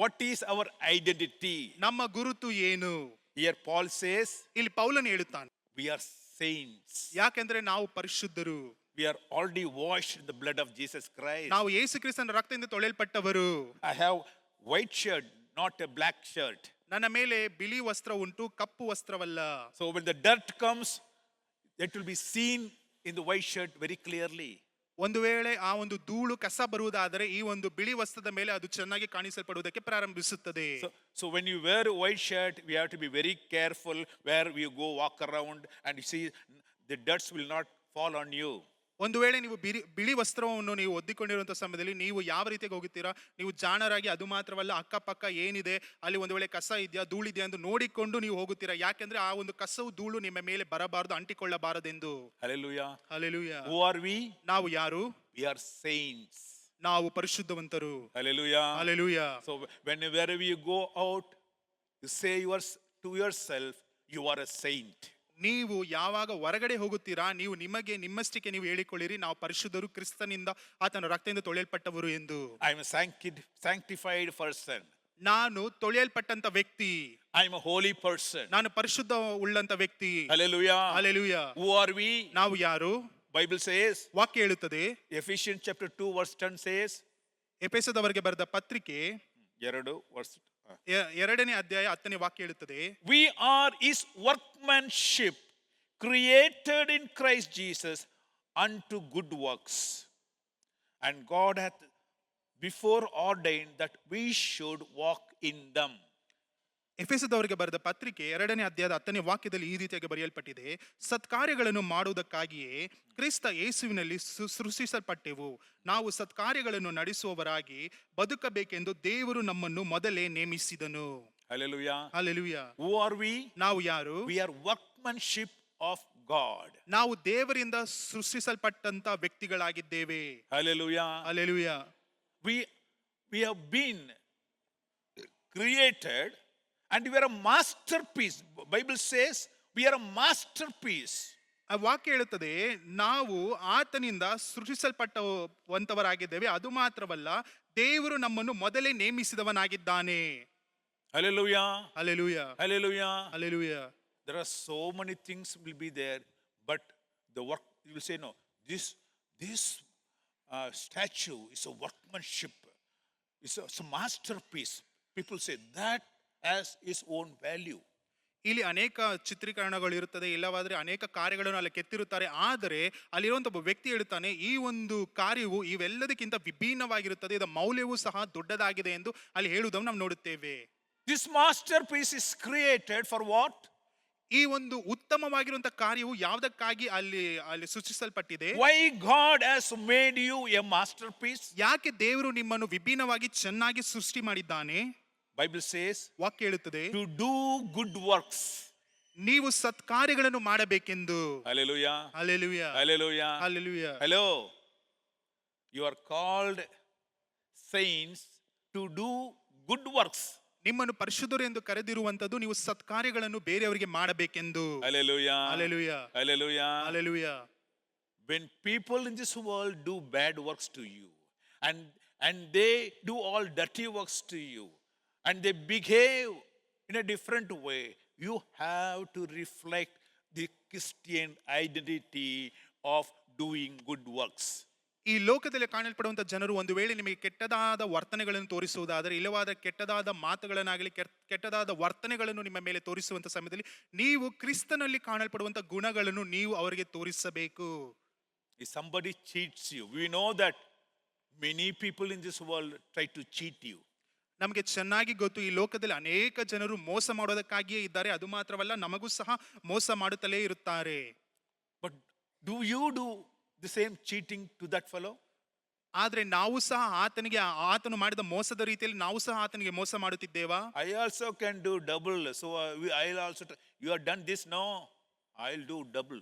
What is our identity? ನಮ್ಮ ಗುರುತು ಏನು? Here Paul says, ಇಲ್ಲಿ ಪೌಲನು ಹೇಳುತ್ತಾನೆ, we are saints. ಯಾಕೆಂದ್ರೆ ನಾವು ಪರಿಶುದ್ಧರು. We are already washed in the blood of Jesus Christ. ನಾವು ಯೇಸು ಕ್ರಿಸ್ತನ ರಕ್ತದಿಂದ ತೊಳೆಯಲ್ಪಟ್ಟವರು. I have white shirt, not a black shirt. ನನ್ನ ಮೇಲೆ ಬಿಳಿ ವಸ್ತ್ರ ಉಂಟು, ಕಪ್ಪು ವಸ್ತ್ರವಲ್ಲ. So when the dirt comes, it will be seen in the white shirt very clearly. ಒಂದು ವೇಳೆ ಆ ಒಂದು ಧೂಳು ಕಸ ಬರುವುದಾದರೆ ಈ ಒಂದು ಬಿಳಿ ವಸ್ತ್ರದ ಮೇಲೆ ಅದು ಚೆನ್ನಾಗಿ ಕಾಣಿಸಲ್ಪಡುವುದಕ್ಕೆ ಪ್ರಾರಂಭಿಸುತ್ತದೆ. So when you wear a white shirt, we have to be very careful where we go walk around, and you see the dirts will not fall on you. ಒಂದು ವೇಳೆ ನೀವು ಬಿಳಿ ವಸ್ತ್ರವನ್ನು ನೀವು ಒದ್ದಿಕೊಂಡಿರುವಂತಹ ಸಮಯದಲ್ಲಿ ನೀವು ಯಾವ ರೀತಿಯಾಗಿ ಹೋಗುತ್ತೀರಾ, ನೀವು ಜಾಣರಾಗಿ, ಅದು ಮಾತ್ರವಲ್ಲ ಅಕ್ಕಪಕ್ಕ ಏನಿದೆ ಅಲ್ಲಿ ಒಂದು ವೇಳೆ ಕಸ ಇದೆಯಾ ಧೂಳಿದೆಯಾ ಎಂದು ನೋಡಿಕೊಂಡು ನೀವು ಹೋಗುತ್ತೀರಾ. ಯಾಕೆಂದ್ರೆ ಆ ಒಂದು ಕಸವು ಧೂಳು ನಿಮ್ಮ ಮೇಲೆ ಬರಬಾರದು, ಅಂಟಿಕೊಳ್ಳಬಾರದೆಂದು. Hallelujah. Hallelujah. Who are we? ನಾವು ಯಾರು? We are saints. ನಾವು ಪರಿಶುದ್ಧವಂತರು. Hallelujah. Hallelujah. So whenever you go out, you say to yourself, you are a saint. ನೀವು ಯಾವಾಗ ಹೊರಗಡೆ ಹೋಗುತ್ತೀರಾ, ನೀವು ನಿಮಗೆ ನಿಮ್ಮಷ್ಟಕ್ಕೆ ನೀವು ಹೇಳಿಕೊಳ್ಳಿರಿ, ನಾವು ಪರಿಶುದ್ಧರು, ಕ್ರಿಸ್ತನಿಂದ ಆತನ ರಕ್ತದಿಂದ ತೊಳೆಯಲ್ಪಟ್ಟವರು ಎಂದು. I am a sanctified person. ನಾನು ತೊಳೆಯಲ್ಪಟ್ಟಂತ ವ್ಯಕ್ತಿ. I am a holy person. ನಾನು ಪರಿಶುದ್ಧ ಉಳ್ಳಂತ ವ್ಯಕ್ತಿ. Hallelujah. Hallelujah. Who are we? ನಾವು ಯಾರು? Bible says, ವಾಕ್ಯ ಹೇಳುತ್ತದೆ, Ephesians chapter 2 verse 10 says, ಎಫೆಸದವರಿಗೆ ಬರೆದ ಪತ್ರಿಕೆ 2 verse 2ನೇ ಅಧ್ಯಾಯ 10ನೇ ವಾಕ್ಯ ಹೇಳುತ್ತದೆ, we are his workmanship, created in Christ Jesus unto good works, and God hath before ordained that we should walk in them. ಎಫೆಸದವರಿಗೆ ಬರೆದ ಪತ್ರಿಕೆ 2ನೇ ಅಧ್ಯಾಯದ 10ನೇ ವಾಕ್ಯದಲ್ಲಿ ಈ ರೀತಿಯಾಗಿ ಬರೆಯಲ್ಪಟ್ಟಿದೆ, ಸತ್ಕಾರ್ಯಗಳನ್ನು ಮಾಡುವುದಕ್ಕಾಗಿಯೇ ಕ್ರಿಸ್ತ ಯೇಸುವಿನಲ್ಲಿ ಸೃಷ್ಟಿಸಲ್ಪಟ್ಟೆವು, ನಾವು ಸತ್ಕಾರ್ಯಗಳನ್ನು ನಡೆಸುವವರಾಗಿ ಬದುಕಬೇಕೆಂದು ದೇವರು ನಮ್ಮನ್ನು ಮೊದಲೇ ನೇಮಿಸಿದನು. Hallelujah. Hallelujah. Who are we? ನಾವು ಯಾರು? We are workmanship of God. ನಾವು ದೇವರಿಂದ ಸೃಷ್ಟಿಸಲ್ಪಟ್ಟಂತ ವ್ಯಕ್ತಿಗಳಾಗಿದ್ದೇವೆ. Hallelujah. Hallelujah. We have been created and we are a masterpiece. Bible says we are a masterpiece. ಆ ವಾಕ್ಯ ಹೇಳುತ್ತದೆ, ನಾವು ಆತನಿಂದ ಸೃಷ್ಟಿಸಲ್ಪಟ್ಟವಂತವರಾಗಿದ್ದೇವೆ, ಅದು ಮಾತ್ರವಲ್ಲ ದೇವರು ನಮ್ಮನ್ನು ಮೊದಲೇ ನೇಮಿಸಿದವನಾಗಿದ್ದಾನೆ. Hallelujah. Hallelujah. Hallelujah. Hallelujah. There are so many things will be there, but the work, you will say, no, this statue is a workmanship, it's a masterpiece. People say that has its own value. ಇಲ್ಲಿ ಅನೇಕ ಚಿತ್ರೀಕರಣಗಳು ಇರುತ್ತದೆ, ಇಲ್ಲವಾದ್ರೆ ಅನೇಕ ಕಾರ್ಯಗಳನ್ನು ಅಲ್ಲಿ ಕೆತ್ತಿರುತ್ತಾರೆ, ಆದರೆ ಅಲ್ಲಿರುವಂತ ಒಬ್ಬ ವ್ಯಕ್ತಿ ಹೇಳ್ತಾನೆ, ಈ ಒಂದು ಕಾರ್ಯವು ಇವೆಲ್ಲದಕ್ಕಿಂತ ವಿಭಿನ್ನವಾಗಿರುತ್ತದೆ, ಇದರ ಮೌಲ್ಯವೂ ಸಹ ದೊಡ್ಡದಾಗಿದೆ ಎಂದು ಅಲ್ಲಿ ಹೇಳುವುದನ್ನು ನಾವು ನೋಡುತ್ತೇವೆ. This masterpiece is created for what? ಈ ಒಂದು ಉತ್ತಮವಾಗಿರುವಂತ ಕಾರ್ಯವು ಯಾವುದಕ್ಕಾಗಿ ಅಲ್ಲಿ ಸೃಷ್ಟಿಸಲ್ಪಟ್ಟಿದೆ? Why God has made you a masterpiece? ಯಾಕೆ ದೇವರು ನಿಮ್ಮನ್ನು ವಿಭಿನ್ನವಾಗಿ ಚೆನ್ನಾಗಿ ಸೃಷ್ಟಿ ಮಾಡಿದ್ದಾನೆ? Bible says, ವಾಕ್ಯ ಹೇಳುತ್ತದೆ, to do good works. ನೀವು ಸತ್ಕಾರ್ಯಗಳನ್ನು ಮಾಡಬೇಕೆಂದು. Hallelujah. Hallelujah. Hallelujah. Hallelujah. Hello. You are called saints to do good works. ನಿಮ್ಮನ್ನು ಪರಿಶುದ್ಧರು ಎಂದು ಕರೆದಿರುವಂತದ್ದು ನೀವು ಸತ್ಕಾರ್ಯಗಳನ್ನು ಬೇರೆಯವರಿಗೆ ಮಾಡಬೇಕೆಂದು. Hallelujah. Hallelujah. Hallelujah. Hallelujah. When people in this world do bad works to you, and they do all dirty works to you, and they behave in a different way, you have to reflect the Christian identity of doing good works. ಈ ಲೋಕದಲ್ಲಿ ಕಾಣಲ್ಪಡುವಂತ ಜನರು ಒಂದು ವೇಳೆ ನಿಮಗೆ ಕೆಟ್ಟದಾದ ವರ್ತನೆಗಳನ್ನು ತೋರಿಸುವುದಾದರೆ, ಇಲ್ಲವಾದ ಕೆಟ್ಟದಾದ ಮಾತುಗಳನ್ನಾಗಲಿ ಕೆಟ್ಟದಾದ ವರ್ತನೆಗಳನ್ನು ನಿಮ್ಮ ಮೇಲೆ ತೋರಿಸುವಂತ ಸಮಯದಲ್ಲಿ ನೀವು ಕ್ರಿಸ್ತನಲ್ಲಿ ಕಾಣಲ್ಪಡುವಂತ ಗುಣಗಳನ್ನು ನೀವು ಅವರಿಗೆ ತೋರಿಸಬೇಕು. If somebody cheats you, we know that many people in this world try to cheat you. ನಮಗೆ ಚೆನ್ನಾಗಿ ಗೊತ್ತು, ಈ ಲೋಕದಲ್ಲಿ ಅನೇಕ ಜನರು ಮೋಸ ಮಾಡೋದಕ್ಕಾಗಿಯೇ ಇದ್ದಾರೆ, ಅದು ಮಾತ್ರವಲ್ಲ ನಮಗೂ ಸಹ ಮೋಸ ಮಾಡುತ್ತಲೇ ಇರುತ್ತಾರೆ. But do you do the same cheating to that fellow? ಆದ್ರೆ ನಾವು ಸಹ ಆತನು ಮಾಡಿದ ಮೋಸದ ರೀತಿಯಲ್ಲಿ ನಾವು ಸಹ ಆತನಿಗೆ ಮೋಸ ಮಾಡುತ್ತಿದ್ದೇವಾ? I also can do double, so I'll also you have done this, no, I'll do double.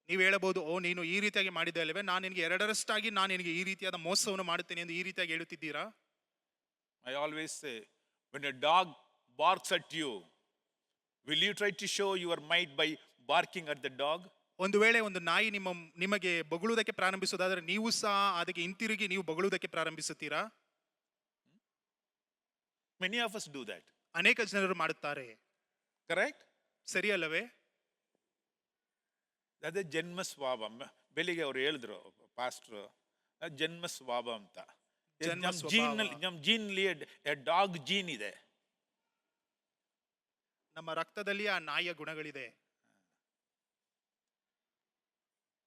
ನೀವು ಹೇಳಬಹುದು, ಓ ನೀನು ಈ ರೀತಿಯಾಗಿ ಮಾಡಿದೆ ಅಲ್ಲವೇ, ನಾನು ನಿನಗೆ ಎರಡರಷ್ಟಾಗಿ ನಾನು ನಿನಗೆ ಈ ರೀತಿಯಾದ ಮೋಸವನ್ನು ಮಾಡುತ್ತೇನೆ ಎಂದು ಈ ರೀತಿಯಾಗಿ ಹೇಳುತ್ತಿದ್ದೀರಾ? I always say, when a dog barks at you, Will you try to show your might by barking at the dog? ಒಂದು ವೇಳೆ ಒಂದು ನಾಯಿ ನಿಮಗೆ ಬೊಗಳುವುದಕ್ಕೆ ಪ್ರಾರಂಭಿಸುವುದಾದ್ರೆ ನೀವು ಸಹ ಅದಕ್ಕೆ ಹಿಂತಿರುಗಿ ನೀವು ಬೊಗಳುವುದಕ್ಕೆ ಪ್ರಾರಂಭಿಸುತ್ತೀರಾ? Many of us do that. ಅನೇಕ ಜನರು ಮಾಡುತ್ತಾರೆ. Correct? ಸರಿಯಲ್ಲವೇ? ಅದೇ ಜನ್ಮ ಸ್ವಭಾವ. ಬೆಳಿಗ್ಗೆ ಅವ್ರು ಹೇಳಿದ್ರು ಪಾಸ್ಟ್ರು, ಜನ್ಮ ಸ್ವಭಾವ ಅಂತ. ಜನ್ಮ ನಮ್ಮ ಜೀನ್ಲಿ ಡಾಗ್ ಜೀನ್ ಇದೆ. ನಮ್ಮ ರಕ್ತದಲ್ಲಿ ಆ ನಾಯಿಯ ಗುಣಗಳಿದೆ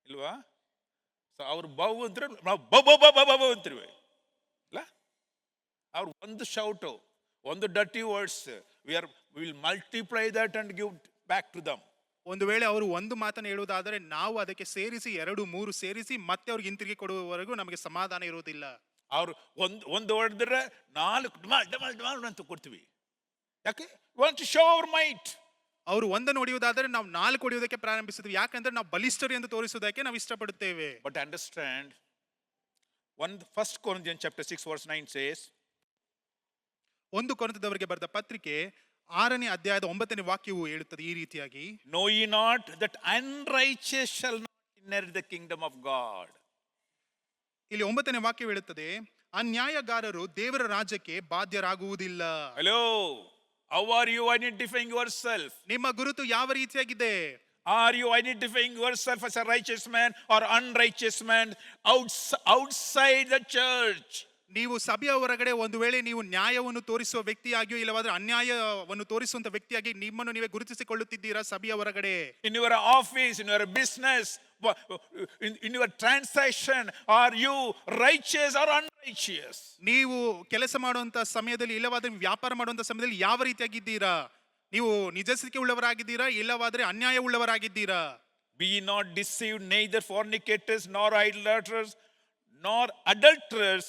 ಇಲ್ವಾ? ಸೊ ಅವ್ರು ಬೌ ಅಂದ್ರೆ ನಾವು ಬೌ ಅಂತೀವಿ ಅಲ್ಲ? ಅವ್ರು ಒಂದು ಶೌಟು, ಒಂದು dirty words, will multiply that and give back to them. ಒಂದು ವೇಳೆ ಅವರು ಒಂದು ಮಾತನ್ನು ಹೇಳುವುದಾದರೆ ನಾವು ಅದಕ್ಕೆ ಸೇರಿಸಿ 2-3 ಸೇರಿಸಿ ಮತ್ತೆ ಅವ್ರಿಗೆ ಹಿಂತಿರುಗಿ ಕೊಡುವವರೆಗೂ ನಮಗೆ ಸಮಾಧಾನ ಇರುವುದಿಲ್ಲ. ಅವ್ರು ಒಂದು ಹೊಡೆದ್ರೆ 4 ಅಂತ ಕೊಡ್ತೀವಿ. ಯಾಕೆ? Want to show our might. ಅವರು ಒಂದನ್ನು ಹೊಡೆಯುವುದಾದರೆ ನಾವು 4 ಹೊಡೆಯುವುದಕ್ಕೆ ಪ್ರಾರಂಭಿಸುತ್ತೀವಿ. ಯಾಕಂದ್ರೆ ನಾವು ಬಲಿಷ್ಠರು ಎಂದು ತೋರಿಸುವುದಕ್ಕೆ ನಾವು ಇಷ್ಟಪಡುತ್ತೇವೆ. But understand, 1 Corinthians chapter 6 verse 9 says, 1 ಕೊರಿಂಥದವರಿಗೆ ಬರೆದ ಪತ್ರಿಕೆ 6ನೇ ಅಧ್ಯಾಯದ 9ನೇ ವಾಕ್ಯವು ಹೇಳುತ್ತದೆ ಈ ರೀತಿಯಾಗಿ, know ye not that unrighteous shall not inherit the kingdom of God. ಇಲ್ಲಿ 9ನೇ ವಾಕ್ಯವು ಹೇಳುತ್ತದೆ, ಅನ್ಯಾಯಗಾರರು ದೇವರ ರಾಜ್ಯಕ್ಕೆ ಬಾಧ್ಯರಾಗುವುದಿಲ್ಲ. Hello, how are you identifying yourself? ನಿಮ್ಮ ಗುರುತು ಯಾವ ರೀತಿಯಾಗಿದೆ? Are you identifying yourself as a righteous man or unrighteous man outside the church? ನೀವು ಸಭೆಯ ಹೊರಗಡೆ ಒಂದು ವೇಳೆ ನೀವು ನ್ಯಾಯವನ್ನು ತೋರಿಸುವ ವ್ಯಕ್ತಿಯಾಗಿಯೋ ಇಲ್ಲವಾದ್ರೆ ಅನ್ಯಾಯವನ್ನು ತೋರಿಸುವಂತ ವ್ಯಕ್ತಿಯಾಗಿ ನಿಮ್ಮನ್ನು ನೀವೇ ಗುರುತಿಸಿಕೊಳ್ಳುತ್ತಿದ್ದೀರಾ ಸಭೆಯ ಹೊರಗಡೆ? In your office, in your business, in your transaction, are you righteous or unrighteous? ನೀವು ಕೆಲಸ ಮಾಡುವಂತ ಸಮಯದಲ್ಲಿ ಇಲ್ಲವಾದ್ರೆ ವ್ಯಾಪಾರ ಮಾಡುವಂತ ಸಮಯದಲ್ಲಿ ಯಾವ ರೀತಿಯಾಗಿದ್ದೀರಾ? ನೀವು ನಿಜಸ್ಥಿಕೆ ಉಳ್ಳವರಾಗಿದ್ದೀರಾ ಇಲ್ಲವಾದ್ರೆ ಅನ್ಯಾಯ ಉಳ್ಳವರಾಗಿದ್ದೀರಾ? Be not deceived, neither fornicators, nor idolaters, nor adulterers,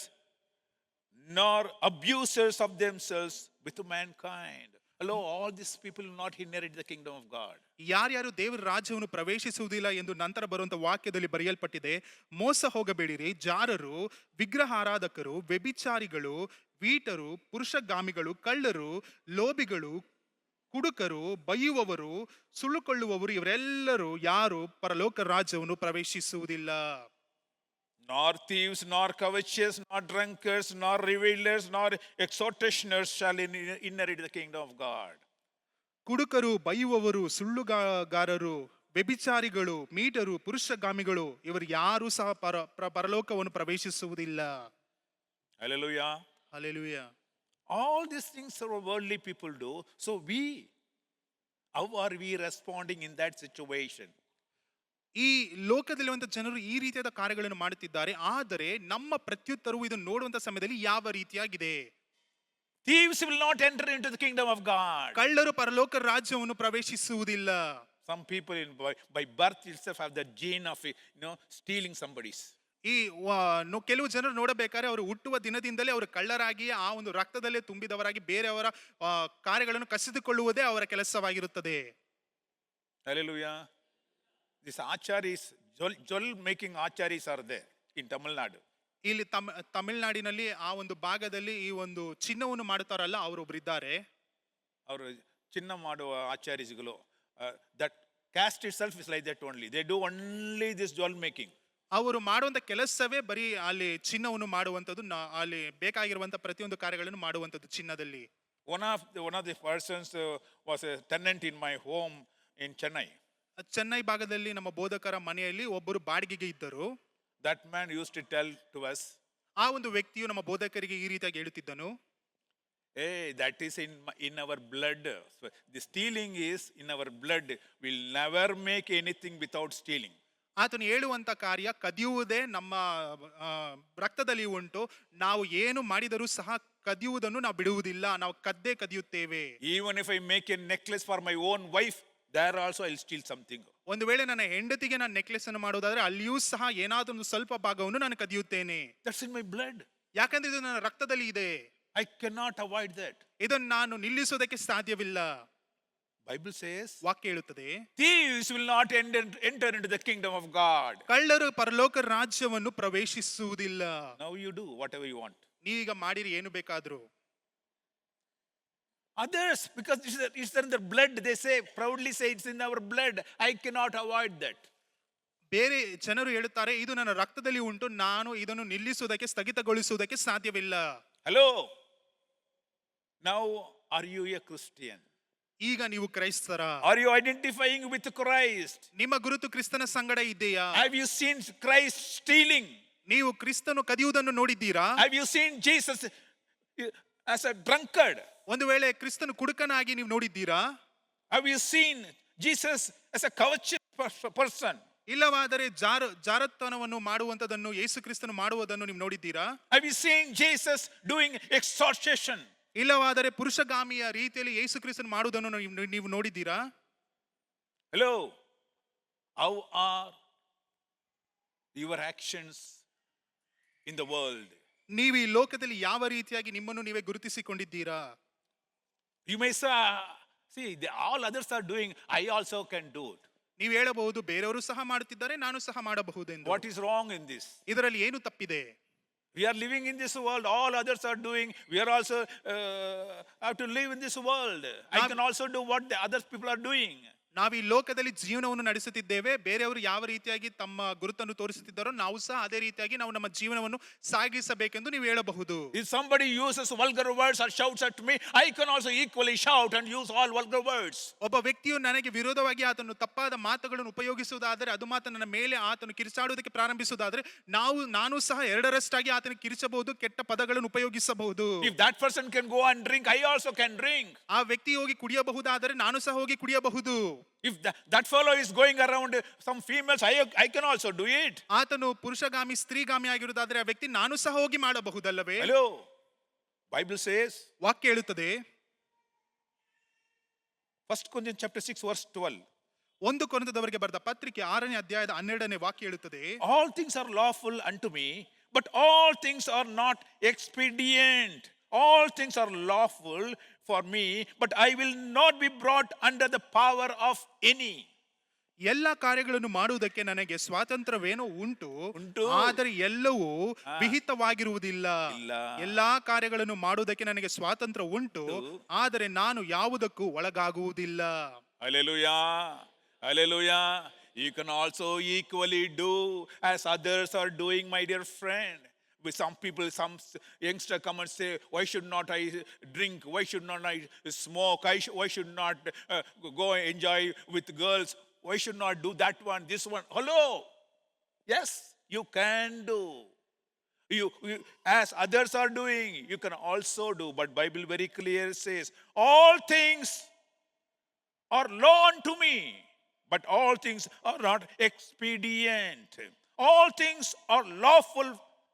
nor abusers of themselves with mankind. Hello, all these people will not inherit the kingdom of God. ಯಾರ್ಯಾರು ದೇವರ ರಾಜ್ಯವನ್ನು ಪ್ರವೇಶಿಸುವುದಿಲ್ಲ ಎಂದು ನಂತರ ಬರುವಂತ ವಾಕ್ಯದಲ್ಲಿ ಬರೆಯಲ್ಪಟ್ಟಿದೆ, ಮೋಸ ಹೋಗಬೇಡಿರಿ, ಜಾರರು, ವಿಗ್ರಹಾರಾಧಕರು, ವ್ಯಭಿಚಾರಿಗಳು, ವೀಟರು, ಪುರುಷಗಾಮಿಗಳು, ಕಳ್ಳರು, ಲೋಭಿಗಳು, ಕುಡುಕರು, ಬೈಯುವವರು, ಸುಳ್ಳುಕೊಳ್ಳುವವರು, ಇವರೆಲ್ಲರೂ ಯಾರು ಪರಲೋಕ ರಾಜ್ಯವನ್ನು ಪ್ರವೇಶಿಸುವುದಿಲ್ಲ. Nor thieves, nor covetous, nor drunkards, nor revilers, nor extortioners shall inherit the kingdom of God. ಕುಡುಕರು, ಬೈಯುವವರು, ಸುಳ್ಳುಗಾರರು, ವ್ಯಭಿಚಾರಿಗಳು, metre, ಪುರುಷಗಾಮಿಗಳು, ಇವರು ಯಾರು ಸಹ ಪರಲೋಕವನ್ನು ಪ್ರವೇಶಿಸುವುದಿಲ್ಲ. Hallelujah. Hallelujah. All these things our worldly people do. So how are we responding in that situation? ಈ ಲೋಕದಲ್ಲಿರುವಂತ ಜನರು ಈ ರೀತಿಯಾದ ಕಾರ್ಯಗಳನ್ನು ಮಾಡುತ್ತಿದ್ದಾರೆ, ಆದರೆ ನಮ್ಮ ಪ್ರತ್ಯುತ್ತರವು ಇದನ್ನು ನೋಡುವಂತ ಸಮಯದಲ್ಲಿ ಯಾವ ರೀತಿಯಾಗಿದೆ? Thieves will not enter into the kingdom of God. ಕಳ್ಳರು ಪರಲೋಕ ರಾಜ್ಯವನ್ನು ಪ್ರವೇಶಿಸುವುದಿಲ್ಲ. Some people by birth itself have the gene of stealing somebody's. ಈ ಕೆಲವು ಜನರು ನೋಡಬೇಕಾದ್ರೆ ಅವರು ಹುಟ್ಟುವ ದಿನದಿಂದಲೇ ಅವರು ಕಳ್ಳರಾಗಿ ಆ ಒಂದು ರಕ್ತದಲ್ಲೇ ತುಂಬಿದವರಾಗಿ ಬೇರೆಯವರ ಕಾರ್ಯಗಳನ್ನು ಕಸಿದುಕೊಳ್ಳುವುದೇ ಅವರ ಕೆಲಸವಾಗಿರುತ್ತದೆ. Hallelujah. These acharis, jol making acharis are there in Tamil Nadu. ಇಲ್ಲಿ ತಮಿಳುನಾಡಿನಲ್ಲಿ ಆ ಒಂದು ಭಾಗದಲ್ಲಿ ಈ ಒಂದು ಚಿನ್ನವನ್ನು ಮಾಡುತ್ತಾರಲ್ಲ ಅವರೊಬ್ರು ಇದ್ದಾರೆ. ಅವರು ಚಿನ್ನ ಮಾಡುವ ಆಚಾರಿಗಳು, that caste itself is like that only. They do only this jewel making. ಅವರು ಮಾಡುವಂತ ಕೆಲಸವೇ ಬರೀ ಅಲ್ಲಿ ಚಿನ್ನವನ್ನು ಮಾಡುವಂತದ್ದು, ಅಲ್ಲಿ ಬೇಕಾಗಿರುವಂತ ಪ್ರತಿಯೊಂದು ಕಾರ್ಯಗಳನ್ನು ಮಾಡುವಂತದ್ದು ಚಿನ್ನದಲ್ಲಿ. One of the persons was a tenant in my home in Chennai. Chennai ಭಾಗದಲ್ಲಿ ನಮ್ಮ ಬೋಧಕರ ಮನೆಯಲ್ಲಿ ಒಬ್ಬರು ಬಾಡಿಗೆಗೆ ಇದ್ದರು. That man used to tell to us, ಆ ಒಂದು ವ್ಯಕ್ತಿಯು ನಮ್ಮ ಬೋಧಕರಿಗೆ ಈ ರೀತಿಯಾಗಿ ಹೇಳುತ್ತಿದ್ದನು, hey, that is in our blood. So the stealing is in our blood. We'll never make anything without stealing. ಆತನು ಹೇಳುವಂತ ಕಾರ್ಯ ಕದಿಯುವುದೇ ನಮ್ಮ ರಕ್ತದಲ್ಲಿ ಉಂಟು, ನಾವು ಏನು ಮಾಡಿದರೂ ಸಹ ಕದಿಯುವುದನ್ನು ನಾವು ಬಿಡುವುದಿಲ್ಲ, ನಾವು ಕದ್ದೇ ಕದಿಯುತ್ತೇವೆ. Even if I make a necklace for my own wife, there also I'll steal something. ಒಂದು ವೇಳೆ ನನ್ನ ಹೆಂಡತಿಗೆ ನಾನು ನೆಕ್ಲೆಸ್ ಅನ್ನು ಮಾಡೋದಾದ್ರೆ ಅಲ್ಲಿಯೂ ಸಹ ಏನಾದರೂ ಒಂದು ಸ್ವಲ್ಪ ಭಾಗವನ್ನು ನಾನು ಕದಿಯುತ್ತೇನೆ. That's in my blood. ಯಾಕಂದ್ರೆ ಇದು ನನ್ನ ರಕ್ತದಲ್ಲಿ ಇದೆ. I cannot avoid that. ಇದನ್ನು ನಾನು ನಿಲ್ಲಿಸೋದಕ್ಕೆ ಸಾಧ್ಯವಿಲ್ಲ. Bible says, ವಾಕ್ಯ ಹೇಳುತ್ತದೆ, thieves will not enter into the kingdom of God. ಕಳ್ಳರು ಪರಲೋಕ ರಾಜ್ಯವನ್ನು ಪ್ರವೇಶಿಸುವುದಿಲ್ಲ. Now you do whatever you want. ನೀವೀಗ ಮಾಡಿರಿ ಏನು ಬೇಕಾದ್ರೂ. Others, because it's in their blood, they say, proudly say it's in our blood. I cannot avoid that. ಬೇರೆ ಜನರು ಹೇಳುತ್ತಾರೆ ಇದು ನನ್ನ ರಕ್ತದಲ್ಲಿ ಉಂಟು, ನಾನು ಇದನ್ನು ನಿಲ್ಲಿಸುವುದಕ್ಕೆ ಸ್ಥಗಿತಗೊಳಿಸುವುದಕ್ಕೆ ಸಾಧ್ಯವಿಲ್ಲ. Hello. Now, are you a Christian? ಈಗ ನೀವು ಕ್ರೈಸ್ತರ? Are you identifying with Christ? ನಿಮ್ಮ ಗುರುತು ಕ್ರಿಸ್ತನ ಸಂಗಡ ಇದೆಯಾ? Have you seen Christ stealing? ನೀವು ಕ್ರಿಸ್ತನು ಕದಿಯುವುದನ್ನು ನೋಡಿದ್ದೀರಾ? Have you seen Jesus as a drunkard? ಒಂದು ವೇಳೆ ಕ್ರಿಸ್ತನು ಕುಡುಕನಾಗಿ ನೀವು ನೋಡಿದ್ದೀರಾ? Have you seen Jesus as a covetous person? ಇಲ್ಲವಾದರೆ ಜಾರತನವನ್ನು ಮಾಡುವಂತದನ್ನು ಯೇಸು ಕ್ರಿಸ್ತನು ಮಾಡುವುದನ್ನು ನೀವು ನೋಡಿದ್ದೀರಾ? Have you seen Jesus doing extortion? ಇಲ್ಲವಾದರೆ ಪುರುಷಗಾಮಿಯ ರೀತಿಯಲ್ಲಿ ಯೇಸು ಕ್ರಿಸ್ತನು ಮಾಡುವುದನ್ನು ನೀವು ನೋಡಿದ್ದೀರಾ? Hello. How are your actions in the world? ನೀವು ಈ ಲೋಕದಲ್ಲಿ ಯಾವ ರೀತಿಯಾಗಿ ನಿಮ್ಮನ್ನು ನೀವೇ ಗುರುತಿಸಿಕೊಂಡಿದ್ದೀರಾ? You may say, see, all others are doing, I also can do it. ನೀವು ಹೇಳಬಹುದು ಬೇರೆಯವರು ಸಹ ಮಾಡುತ್ತಿದ್ದಾರೆ, ನಾನು ಸಹ ಮಾಡಬಹುದೆಂದು. What is wrong in this? ಇದರಲ್ಲಿ ಏನು ತಪ್ಪಿದೆ? We are living in this world. All others are doing. We are also have to live in this world. I can also do what the other people are doing. ನಾವು ಈ ಲೋಕದಲ್ಲಿ ಜೀವನವನ್ನು ನಡೆಸುತ್ತಿದ್ದೇವೆ. ಬೇರೆಯವರು ಯಾವ ರೀತಿಯಾಗಿ ತಮ್ಮ ಗುರುತನ್ನು ತೋರಿಸುತ್ತಿದ್ದಾರೋ ನಾವು ಸಹ ಅದೇ ರೀತಿಯಾಗಿ ನಾವು ನಮ್ಮ ಜೀವನವನ್ನು ಸಾಗಿಸಬೇಕೆಂದು ನೀವು ಹೇಳಬಹುದು. If somebody uses vulgar words or shouts at me, I can also equally shout and use all vulgar words. ಒಬ್ಬ ವ್ಯಕ್ತಿಯು ನನಗೆ ವಿರೋಧವಾಗಿ ಆತನು ತಪ್ಪಾದ ಮಾತುಗಳನ್ನು ಉಪಯೋಗಿಸುವುದಾದರೆ, ಅದು ಮಾತ್ರ ನನ್ನ ಮೇಲೆ ಆತನು ಕಿರಿಚಾಡುವುದಕ್ಕೆ ಪ್ರಾರಂಭಿಸುವುದಾದರೆ ನಾನು ಸಹ ಎರಡರಷ್ಟಾಗಿ ಆತನಿಗೆ ಕಿರಿಚಬಹುದು, ಕೆಟ್ಟ ಪದಗಳನ್ನು ಉಪಯೋಗಿಸಬಹುದು. If that person can go and drink, I also can drink. ಆ ವ್ಯಕ್ತಿ ಹೋಗಿ ಕುಡಿಯಬಹುದಾದರೆ ನಾನು ಸಹ ಹೋಗಿ ಕುಡಿಯಬಹುದು. If that fellow is going around some females, I can also do it. ಆತನು ಪುರುಷಗಾಮಿ ಸ್ತ್ರೀಗಾಮಿ ಆಗಿರುವುದಾದರೆ ಆ ವ್ಯಕ್ತಿ ನಾನು ಸಹ ಹೋಗಿ ಮಾಡಬಹುದಲ್ಲವೇ? Hello. Bible says, ವಾಕ್ಯ ಹೇಳುತ್ತದೆ, 1 Corinthians chapter 6 verse 12. 1 ಕೊರಿಂಥದವರಿಗೆ ಬರೆದ ಪತ್ರಿಕೆ 6ನೇ ಅಧ್ಯಾಯದ 12ನೇ ವಾಕ್ಯ ಹೇಳುತ್ತದೆ, All things are lawful unto me, but all things are not expedient. All things are lawful for me, but I will not be brought under the power of any. ಎಲ್ಲ ಕಾರ್ಯಗಳನ್ನು ಮಾಡುವುದಕ್ಕೆ ನನಗೆ ಸ್ವಾತಂತ್ರ್ಯವೇನೋ ಉಂಟು, ಉಂಟು. ಆದರೆ ಎಲ್ಲವೂ ವಿಹಿತವಾಗಿರುವುದಿಲ್ಲ. ಎಲ್ಲಾ ಕಾರ್ಯಗಳನ್ನು ಮಾಡುವುದಕ್ಕೆ ನನಗೆ ಸ್ವಾತಂತ್ರ್ಯ ಉಂಟು, ಆದರೆ ನಾನು ಯಾವುದಕ್ಕೂ ಒಳಗಾಗುವುದಿಲ್ಲ. Hallelujah. Hallelujah. You can also equally do as others are doing, my dear friend. With some people, some youngster come and say, why should not I drink? Why should not I smoke? Why should not go enjoy with girls? Why should not do that one, this one? Hello. Yes, you can do. You as others are doing, you can also do. But Bible very clear says, all things are law unto me, but all things are not expedient. All things are lawful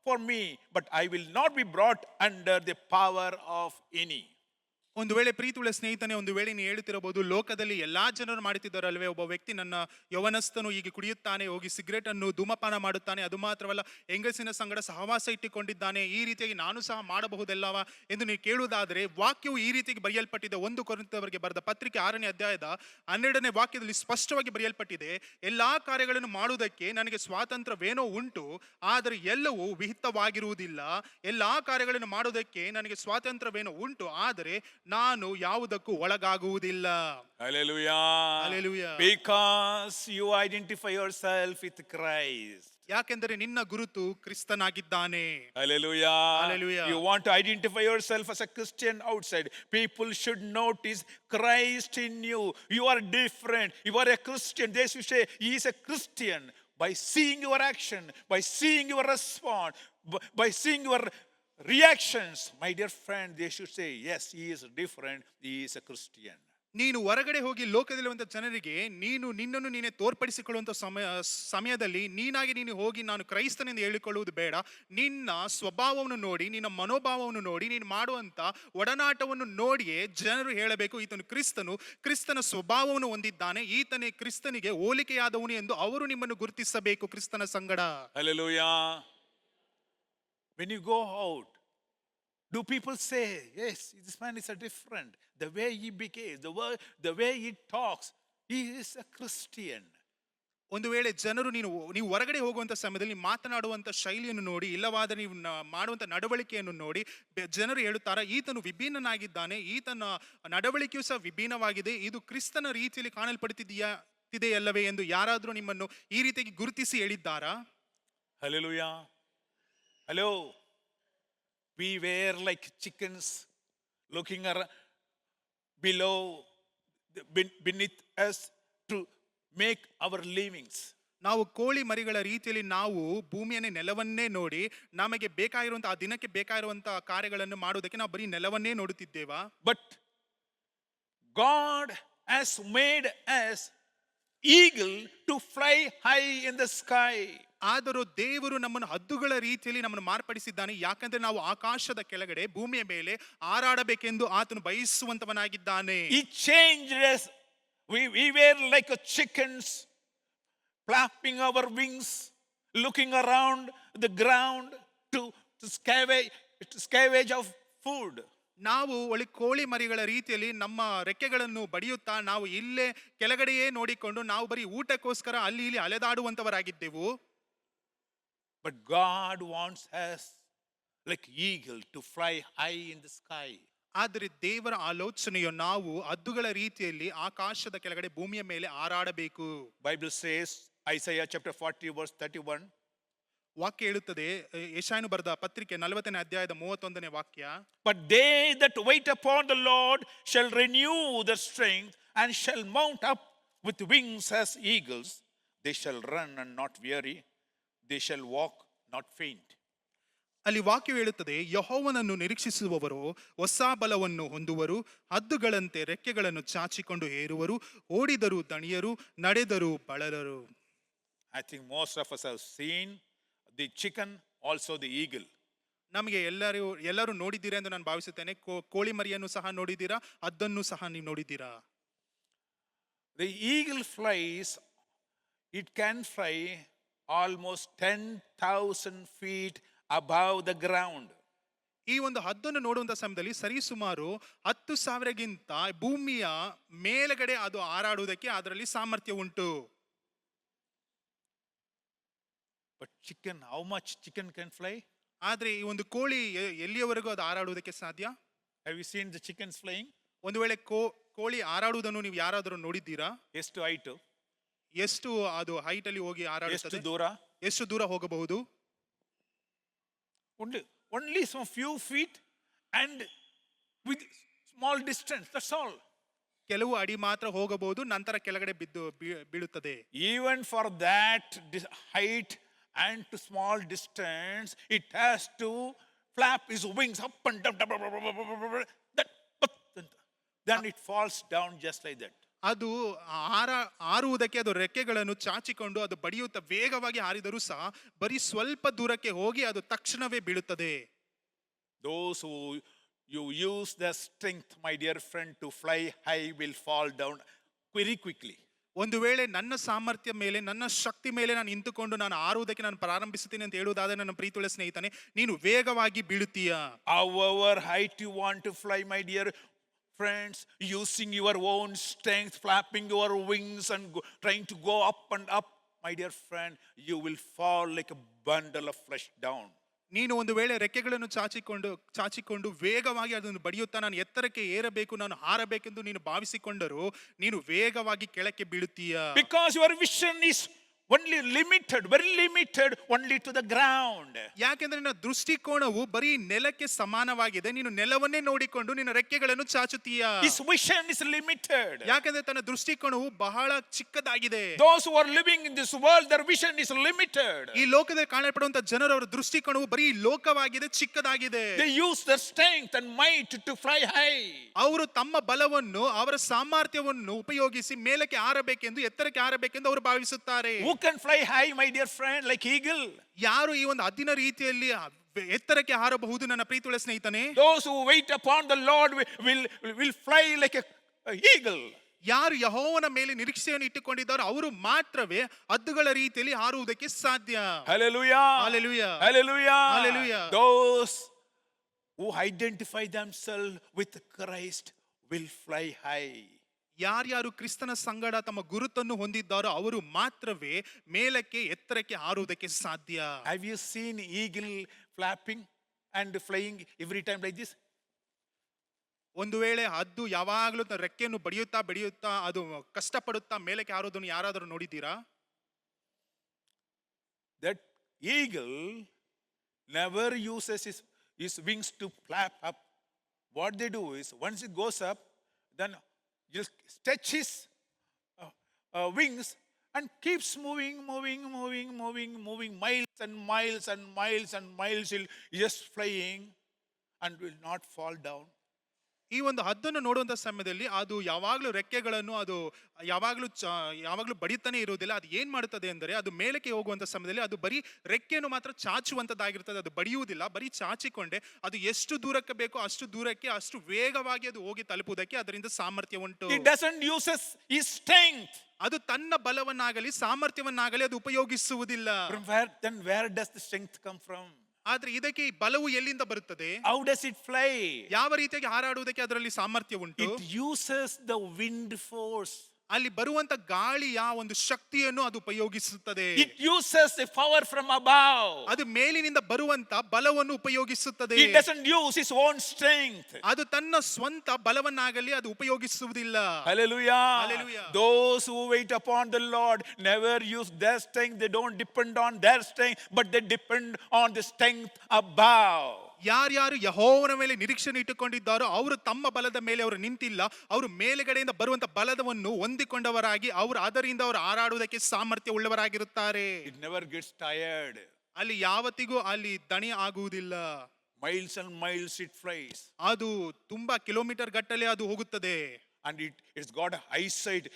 for me, but I will not be brought under the power of any. ಒಂದು ವೇಳೆ ಪ್ರೀತಿಯುಳ್ಳ ಸ್ನೇಹಿತನೇ, ಒಂದು ವೇಳೆ ನೀನು ಹೇಳುತ್ತಿರಬಹುದು, ಲೋಕದಲ್ಲಿ ಎಲ್ಲಾ ಜನರು ಮಾಡುತ್ತಿದ್ದಾರಲ್ವೇ, ಒಬ್ಬ ವ್ಯಕ್ತಿ ನನ್ನ ಯೌವನಸ್ಥನು ಹೀಗೆ ಕುಡಿಯುತ್ತಾನೆ, ಹೋಗಿ ಸಿಗರೇಟ್ ಅನ್ನು ಧೂಮಪಾನ ಮಾಡುತ್ತಾನೆ, ಅದು ಮಾತ್ರವಲ್ಲ ಹೆಂಗಸಿನ ಸಂಗಡ ಸಹವಾಸ ಇಟ್ಟುಕೊಂಡಿದ್ದಾನೆ, ಈ ರೀತಿಯಾಗಿ ನಾನು ಸಹ ಮಾಡಬಹುದಲ್ಲವಾ ಎಂದು ನೀವು ಕೇಳುವುದಾದರೆ, ವಾಕ್ಯವು ಈ ರೀತಿಯಾಗಿ ಬರೆಯಲ್ಪಟ್ಟಿದೆ. 1 ಕೊರಿಂಥದವರಿಗೆ ಬರೆದ ಪತ್ರಿಕೆ 6ನೇ ಅಧ್ಯಾಯದ 12ನೇ ವಾಕ್ಯದಲ್ಲಿ ಸ್ಪಷ್ಟವಾಗಿ ಬರೆಯಲ್ಪಟ್ಟಿದೆ, ಎಲ್ಲಾ ಕಾರ್ಯಗಳನ್ನು ಮಾಡುವುದಕ್ಕೆ ನನಗೆ ಸ್ವಾತಂತ್ರ್ಯವೇನೋ ಉಂಟು, ಆದರೆ ಎಲ್ಲವೂ ವಿಹಿತವಾಗಿರುವುದಿಲ್ಲ. ಎಲ್ಲಾ ಕಾರ್ಯಗಳನ್ನು ಮಾಡುವುದಕ್ಕೆ ನನಗೆ ಸ್ವಾತಂತ್ರ್ಯವೇನೋ ಉಂಟು, ಆದರೆ ನಾನು ಯಾವುದಕ್ಕೂ ಒಳಗಾಗುವುದಿಲ್ಲ. Hallelujah. Hallelujah. Because you identify yourself with Christ. ಯಾಕೆಂದರೆ ನಿನ್ನ ಗುರುತು ಕ್ರಿಸ್ತನಾಗಿದ್ದಾನೆ. Hallelujah. Hallelujah. You want to identify yourself as a Christian outside. People should notice Christ in you. You are different. You are a Christian. They should say, he is a Christian. By seeing your action, by seeing your response, by seeing your reactions, my dear friend, they should say, yes, he is different, he is a Christian. ನೀನು ಹೊರಗಡೆ ಹೋಗಿ ಲೋಕದಲ್ಲಿರುವಂಥ ಜನರಿಗೆ ನಿನ್ನನ್ನು ನೀನೇ ತೋರ್ಪಡಿಸಿಕೊಳ್ಳುವಂಥ ಸಮಯದಲ್ಲಿ ನೀನಾಗಿ ನೀನು ಹೋಗಿ ನಾನು ಕ್ರೈಸ್ತನೆಂದು ಹೇಳಿಕೊಳ್ಳುವುದು ಬೇಡ. ನಿನ್ನ ಸ್ವಭಾವವನ್ನು ನೋಡಿ, ನಿನ್ನ ಮನೋಭಾವವನ್ನು ನೋಡಿ, ನೀನು ಮಾಡುವಂಥ ಒಡನಾಟವನ್ನು ನೋಡಿಯೇ ಜನರು ಹೇಳಬೇಕು, ಈತನು ಕ್ರಿಸ್ತನ ಸ್ವಭಾವವನ್ನು ಹೊಂದಿದ್ದಾನೆ, ಈತನೇ ಕ್ರಿಸ್ತನಿಗೆ ಹೋಲಿಕೆಯಾದವನು ಎಂದು ಅವರು ನಿಮ್ಮನ್ನು ಗುರುತಿಸಬೇಕು ಕ್ರಿಸ್ತನ ಸಂಗಡ. Hallelujah. When you go out, do people say, yes, this man is a different, the way he behaves, the way he talks, he is a Christian. ಒಂದು ವೇಳೆ ಜನರು ನೀವು ಹೊರಗಡೆ ಹೋಗುವಂತ ಸಮಯದಲ್ಲಿ ನೀವು ಮಾತನಾಡುವಂತ ಶೈಲಿಯನ್ನು ನೋಡಿ, ಇಲ್ಲವಾದರೆ ನೀವು ಮಾಡುವಂತ ನಡವಳಿಕೆಯನ್ನು ನೋಡಿ ಜನರು ಹೇಳುತ್ತಾರಾ, ಈತನು ವಿಭಿನ್ನನಾಗಿದ್ದಾನೆ, ಈತನ ನಡವಳಿಕೆಯು ಸಹ ವಿಭಿನ್ನವಾಗಿದೆ, ಇದು ಕ್ರಿಸ್ತನ ರೀತಿಯಲ್ಲಿ ಕಾಣಲ್ಪಡುತ್ತಿದೆಯಲ್ಲವೇ ಎಂದು ಯಾರಾದರೂ ನಿಮ್ಮನ್ನು ಈ ರೀತಿಯಾಗಿ ಗುರುತಿಸಿ ಹೇಳಿದ್ದಾರಾ? Hallelujah. Hello. We were like chickens looking below, beneath us to make our livings. ನಾವು ಕೋಳಿ ಮರಿಗಳ ರೀತಿಯಲ್ಲಿ ನಾವು ಭೂಮಿಯನ್ನೇ ನೆಲವನ್ನೇ ನೋಡಿ ನಮಗೆ ಬೇಕಾಗಿರುವಂತಹ ಆ ದಿನಕ್ಕೆ ಬೇಕಾಗಿರುವಂತಹ ಕಾರ್ಯಗಳನ್ನು ಮಾಡುವುದಕ್ಕೆ ನಾವು ಬರೀ ನೆಲವನ್ನೇ ನೋಡುತ್ತಿದ್ದೇವಾ? But God has made us eagle to fly high in the sky. ಆದರೂ ದೇವರು ನಮ್ಮನ್ನು ಹದ್ದುಗಳ ರೀತಿಯಲ್ಲಿ ನಮ್ಮನ್ನು ಮಾರ್ಪಡಿಸಿದ್ದಾನೆ. ಯಾಕಂದ್ರೆ ನಾವು ಆಕಾಶದ ಕೆಳಗಡೆ ಭೂಮಿಯ ಮೇಲೆ ಹಾರಾಡಬೇಕೆಂದು ಆತನು ಬಯಸುವಂತವನಾಗಿದ್ದಾನೆ. He changed us. We were like a chickens, flapping our wings, looking around the ground to scavenge of food. ನಾವು ಒಳ್ಳೆ ಕೋಳಿ ಮರಿಗಳ ರೀತಿಯಲ್ಲಿ ನಮ್ಮ ರೆಕ್ಕೆಗಳನ್ನು ಬಡಿಯುತ್ತಾ ನಾವು ಇಲ್ಲೇ ಕೆಳಗಡೆಯೇ ನೋಡಿಕೊಂಡು ನಾವು ಬರೀ ಊಟಕ್ಕೋಸ್ಕರ ಅಲ್ಲಿ ಇಲ್ಲಿ ಅಲೆದಾಡುವಂತವರಾಗಿದ್ದೆವು. But God wants us like eagle to fly high in the sky. ಆದರೆ ದೇವರ ಆಲೋಚನೆಯು ನಾವು ಹದ್ದುಗಳ ರೀತಿಯಲ್ಲಿ ಆಕಾಶದ ಕೆಳಗಡೆ ಭೂಮಿಯ ಮೇಲೆ ಹಾರಾಡಬೇಕು. Bible says, Isaiah chapter 40 verse 31. ವಾಕ್ಯ ಹೇಳುತ್ತದೆ, ಯೆಶಾಯನು ಬರೆದ ಪತ್ರಿಕೆ 40ನೇ ಅಧ್ಯಾಯದ 31ನೇ ವಾಕ್ಯ, But they that wait upon the Lord shall renew their strength and shall mount up with wings as eagles. They shall run and not weary. They shall walk not faint. ಅಲ್ಲಿ ವಾಕ್ಯವು ಹೇಳುತ್ತದೆ, ಯೆಹೋವನನ್ನು ನಿರೀಕ್ಷಿಸುವವರು ಹೊಸ ಬಲವನ್ನು ಹೊಂದುವರು, ಹದ್ದುಗಳಂತೆ ರೆಕ್ಕೆಗಳನ್ನು ಚಾಚಿಕೊಂಡು ಏರುವರು, ಓಡಿದರು ದಣಿಯರು, ನಡೆದರು ಬಳಲರು. I think most of us have seen the chicken, also the eagle. ನಮಗೆ ಎಲ್ಲರೂ ನೋಡಿದ್ದೀರಾ ಎಂದು ನಾನು ಭಾವಿಸುತ್ತೇನೆ. ಕೋಳಿ ಮರಿಯನ್ನು ಸಹ ನೋಡಿದ್ದೀರಾ, ಹದ್ದನ್ನು ಸಹ ನೀವು ನೋಡಿದ್ದೀರಾ. The eagle flies, it can fly almost 10,000 feet above the ground. ಈ ಒಂದು ಹದ್ದನ್ನು ನೋಡುವಂತ ಸಮಯದಲ್ಲಿ ಸರಿಸುಮಾರು 10,000ಗಿಂತ ಭೂಮಿಯ ಮೇಲ್ಗಡೆ ಅದು ಹಾರಾಡುವುದಕ್ಕೆ ಅದರಲ್ಲಿ ಸಾಮರ್ಥ್ಯ ಉಂಟು. But chicken, how much chicken can fly? ಆದ್ರೆ ಈ ಒಂದು ಕೋಳಿ ಎಲ್ಲಿಯವರೆಗೂ ಅದು ಹಾರಾಡುವುದಕ್ಕೆ ಸಾಧ್ಯ? Have you seen the chickens flying? ಒಂದು ವೇಳೆ ಕೋಳಿ ಹಾರಾಡುವುದನ್ನು ನೀವು ಯಾರಾದರೂ ನೋಡಿದ್ದೀರಾ? ಎಷ್ಟು height? ಎಷ್ಟು ಅದು ಹೈಟ್ ಅಲ್ಲಿ ಹೋಗಿ ಎಷ್ಟು ಹಾರಾಡುತ್ತದೆ? ದೂರ? ಎಷ್ಟು ದೂರ ಹೋಗಬಹುದು? Only some few feet and with small distance, that's all. ಕೆಲವು ಅಡಿ ಮಾತ್ರ ಹೋಗಬಹುದು, ನಂತರ ಕೆಳಗಡೆ ಬೀಳುತ್ತದೆ. Even for that height and to small distance, it has to flap its wings up and down. Then it falls down just like that. ಅದು ಹಾರುವುದಕ್ಕೆ ಅದು ರೆಕ್ಕೆಗಳನ್ನು ಚಾಚಿಕೊಂಡು ಅದು ಬಡಿಯುತ್ತಾ ವೇಗವಾಗಿ ಹಾರಿದರೂ ಸಹ ಬರೀ ಸ್ವಲ್ಪ ದೂರಕ್ಕೆ ಹೋಗಿ ಅದು ತಕ್ಷಣವೇ ಬೀಳುತ್ತದೆ. Those who you use their strength, my dear friend, to fly high will fall down very quickly. ಒಂದು ವೇಳೆ ನನ್ನ ಸಾಮರ್ಥ್ಯ ಮೇಲೆ ನನ್ನ ಶಕ್ತಿ ಮೇಲೆ ನಾನು ನಿಂತುಕೊಂಡು ನಾನು ಹಾರುವುದಕ್ಕೆ ನಾನು ಪ್ರಾರಂಭಿಸುತ್ತೇನೆ ಅಂತ ಹೇಳುವುದಾದರೆ ನನ್ನ ಪ್ರೀತಿಯುಳ್ಳ ಸ್ನೇಹಿತನೇ, ನೀನು ವೇಗವಾಗಿ ಬೀಳುತ್ತೀಯಾ. However height you want to fly, my dear friends, using your own strength, flapping your wings and trying to go up and up, my dear friend, you will fall like a bundle of flesh down. ನೀನು ಒಂದು ವೇಳೆ ರೆಕ್ಕೆಗಳನ್ನು ಚಾಚಿಕೊಂಡು ವೇಗವಾಗಿ ಅದನ್ನು ಬಡಿಯುತ್ತಾ ನಾನು ಎತ್ತರಕ್ಕೆ ಏರಬೇಕು, ನಾನು ಹಾರಬೇಕೆಂದು ನೀನು ಭಾವಿಸಿಕೊಂಡರೂ ನೀನು ವೇಗವಾಗಿ ಕೆಳಕ್ಕೆ ಬೀಳುತ್ತೀಯಾ. Because your vision is only limited, very limited, only to the ground. ಯಾಕೆಂದ್ರೆ ನಿನ್ನ ದೃಷ್ಟಿಕೋನವು ಬರೀ ನೆಲಕ್ಕೆ ಸಮಾನವಾಗಿದೆ. ನೀನು ನೆಲವನ್ನೇ ನೋಡಿಕೊಂಡು ನಿನ್ನ ರೆಕ್ಕೆಗಳನ್ನು ಚಾಚುತ್ತೀಯಾ. His vision is limited. ಯಾಕೆಂದ್ರೆ ತನ್ನ ದೃಷ್ಟಿಕೋನವು ಬಹಳ ಚಿಕ್ಕದಾಗಿದೆ. Those who are living in this world, their vision is limited. ಈ ಲೋಕದಲ್ಲಿ ಕಾಣಲ್ಪಡುವಂತ ಜನರವರ ದೃಷ್ಟಿಕೋನವು ಬರೀ ಲೋಕವಾಗಿದೆ, ಚಿಕ್ಕದಾಗಿದೆ. They use their strength and might to fly high. ಅವರು ತಮ್ಮ ಬಲವನ್ನು ಅವರ ಸಾಮರ್ಥ್ಯವನ್ನು ಉಪಯೋಗಿಸಿ ಮೇಲಕ್ಕೆ ಹಾರಬೇಕೆಂದು, ಎತ್ತರಕ್ಕೆ ಹಾರಬೇಕೆಂದು ಅವರು ಭಾವಿಸುತ್ತಾರೆ. Who can fly high, my dear friend, like eagle? ಯಾರು ಈ ಒಂದು ಹದ್ದಿನ ರೀತಿಯಲ್ಲಿ ಎತ್ತರಕ್ಕೆ ಹಾರಬಹುದು ನನ್ನ ಪ್ರೀತಿಯುಳ್ಳ ಸ್ನೇಹಿತನೇ? Those who wait upon the Lord will fly like a eagle. ಯಾರು ಯೆಹೋವನ ಮೇಲೆ ನಿರೀಕ್ಷೆಯನ್ನು ಇಟ್ಟುಕೊಂಡಿದ್ದಾರೋ ಅವರು ಮಾತ್ರವೇ ಹದ್ದುಗಳ ರೀತಿಯಲ್ಲಿ ಹಾರುವುದಕ್ಕೆ ಸಾಧ್ಯ. Hallelujah. Hallelujah. Hallelujah. Hallelujah. Those who identify themselves with Christ will fly high. ಯಾರ್ಯಾರು ಕ್ರಿಸ್ತನ ಸಂಗಡ ತಮ್ಮ ಗುರುತನ್ನು ಹೊಂದಿದ್ದಾರೋ ಅವರು ಮಾತ್ರವೇ ಮೇಲಕ್ಕೆ ಎತ್ತರಕ್ಕೆ ಹಾರುವುದಕ್ಕೆ ಸಾಧ್ಯ. Have you seen eagle flapping and flying every time like this? ಒಂದು ವೇಳೆ ಹದ್ದು ಯಾವಾಗಲೂ ತನ್ನ ರೆಕ್ಕೆಯನ್ನು ಬಡಿಯುತ್ತಾ ಅದು ಕಷ್ಟಪಡುತ್ತಾ ಮೇಲಕ್ಕೆ ಹಾರೋದನ್ನು ಯಾರಾದರೂ ನೋಡಿದ್ದೀರಾ? That eagle never uses his wings to flap up. What they do is, once it goes up, then just stretch his wings and keeps moving miles and miles and miles and miles. He'll just flying and will not fall down. ಈ ಒಂದು ಹದ್ದನ್ನು ನೋಡುವಂತ ಸಮಯದಲ್ಲಿ ಅದು ಯಾವಾಗಲೂ ರೆಕ್ಕೆಗಳನ್ನು ಅದು ಯಾವಾಗಲೂ ಬಡಿತಾನೆ ಇರುವುದಿಲ್ಲ. ಅದು ಏನ್ ಮಾಡುತ್ತದೆ ಅಂದರೆ ಅದು ಮೇಲಕ್ಕೆ ಹೋಗುವಂತ ಸಮಯದಲ್ಲಿ ಅದು ಬರೀ ರೆಕ್ಕೆಯನ್ನು ಮಾತ್ರ ಚಾಚುವಂತದ್ದಾಗಿರ್ತದೆ. ಅದು ಬಡಿಯುವುದಿಲ್ಲ, ಬರೀ ಚಾಚಿಕೊಂಡೆ ಅದು ಎಷ್ಟು ದೂರಕ್ಕೆ ಬೇಕೋ ಅಷ್ಟು ದೂರಕ್ಕೆ ಅಷ್ಟು ವೇಗವಾಗಿ ಅದು ಹೋಗಿ ತಲುಪುವುದಕ್ಕೆ ಅದರಿಂದ ಸಾಮರ್ಥ್ಯ ಉಂಟು. He doesn't uses his strength. ಅದು ತನ್ನ ಬಲವನ್ನಾಗಲಿ ಸಾಮರ್ಥ್ಯವನ್ನಾಗಲಿ ಅದು ಉಪಯೋಗಿಸುವುದಿಲ್ಲ. Then where does the strength come from? ಆದ್ರೆ ಇದಕ್ಕೆ ಈ ಬಲವು ಎಲ್ಲಿಂದ ಬರುತ್ತದೆ? How does it fly? ಯಾವ ರೀತಿಯಾಗಿ ಹಾರಾಡುವುದಕ್ಕೆ ಅದರಲ್ಲಿ ಸಾಮರ್ಥ್ಯ ಉಂಟು? It uses the wind force. ಅಲ್ಲಿ ಬರುವಂತ ಗಾಳಿಯ ಒಂದು ಶಕ್ತಿಯನ್ನು ಅದು ಉಪಯೋಗಿಸುತ್ತದೆ. It uses the power from above. ಅದು ಮೇಲಿನಿಂದ ಬರುವಂತ ಬಲವನ್ನು ಉಪಯೋಗಿಸುತ್ತದೆ. It doesn't use its own strength. ಅದು ತನ್ನ ಸ್ವಂತ ಬಲವನ್ನಾಗಲಿ ಅದು ಉಪಯೋಗಿಸುವುದಿಲ್ಲ. Hallelujah. Hallelujah. Those who wait upon the Lord never use their strength. They don't depend on their strength, but they depend on the strength above. ಯಾರ್ಯಾರು ಯೆಹೋವನ ಮೇಲೆ ನಿರೀಕ್ಷೆಯನ್ನು ಇಟ್ಟುಕೊಂಡಿದ್ದಾರೋ ಅವರು ತಮ್ಮ ಬಲದ ಮೇಲೆ ಅವರು ನಿಂತಿಲ್ಲ, ಅವರು ಮೇಲುಗಡೆಯಿಂದ ಬರುವಂತ ಬಲವನ್ನು ಹೊಂದಿಕೊಂಡವರಾಗಿ ಅದರಿಂದ ಅವರು ಹಾರಾಡುವುದಕ್ಕೆ ಸಾಮರ್ಥ್ಯ ಉಳ್ಳವರಾಗಿರುತ್ತಾರೆ. It never gets tired. ಅಲ್ಲಿ ಯಾವತ್ತಿಗೂ ಅಲ್ಲಿ ದಣಿ ಆಗುವುದಿಲ್ಲ. Miles and miles it flies. ಅದು ತುಂಬಾ ಕಿಲೋಮೀಟರ್ ಗಟ್ಟಲೆ ಅದು ಹೋಗುತ್ತದೆ. And it's got eyesight.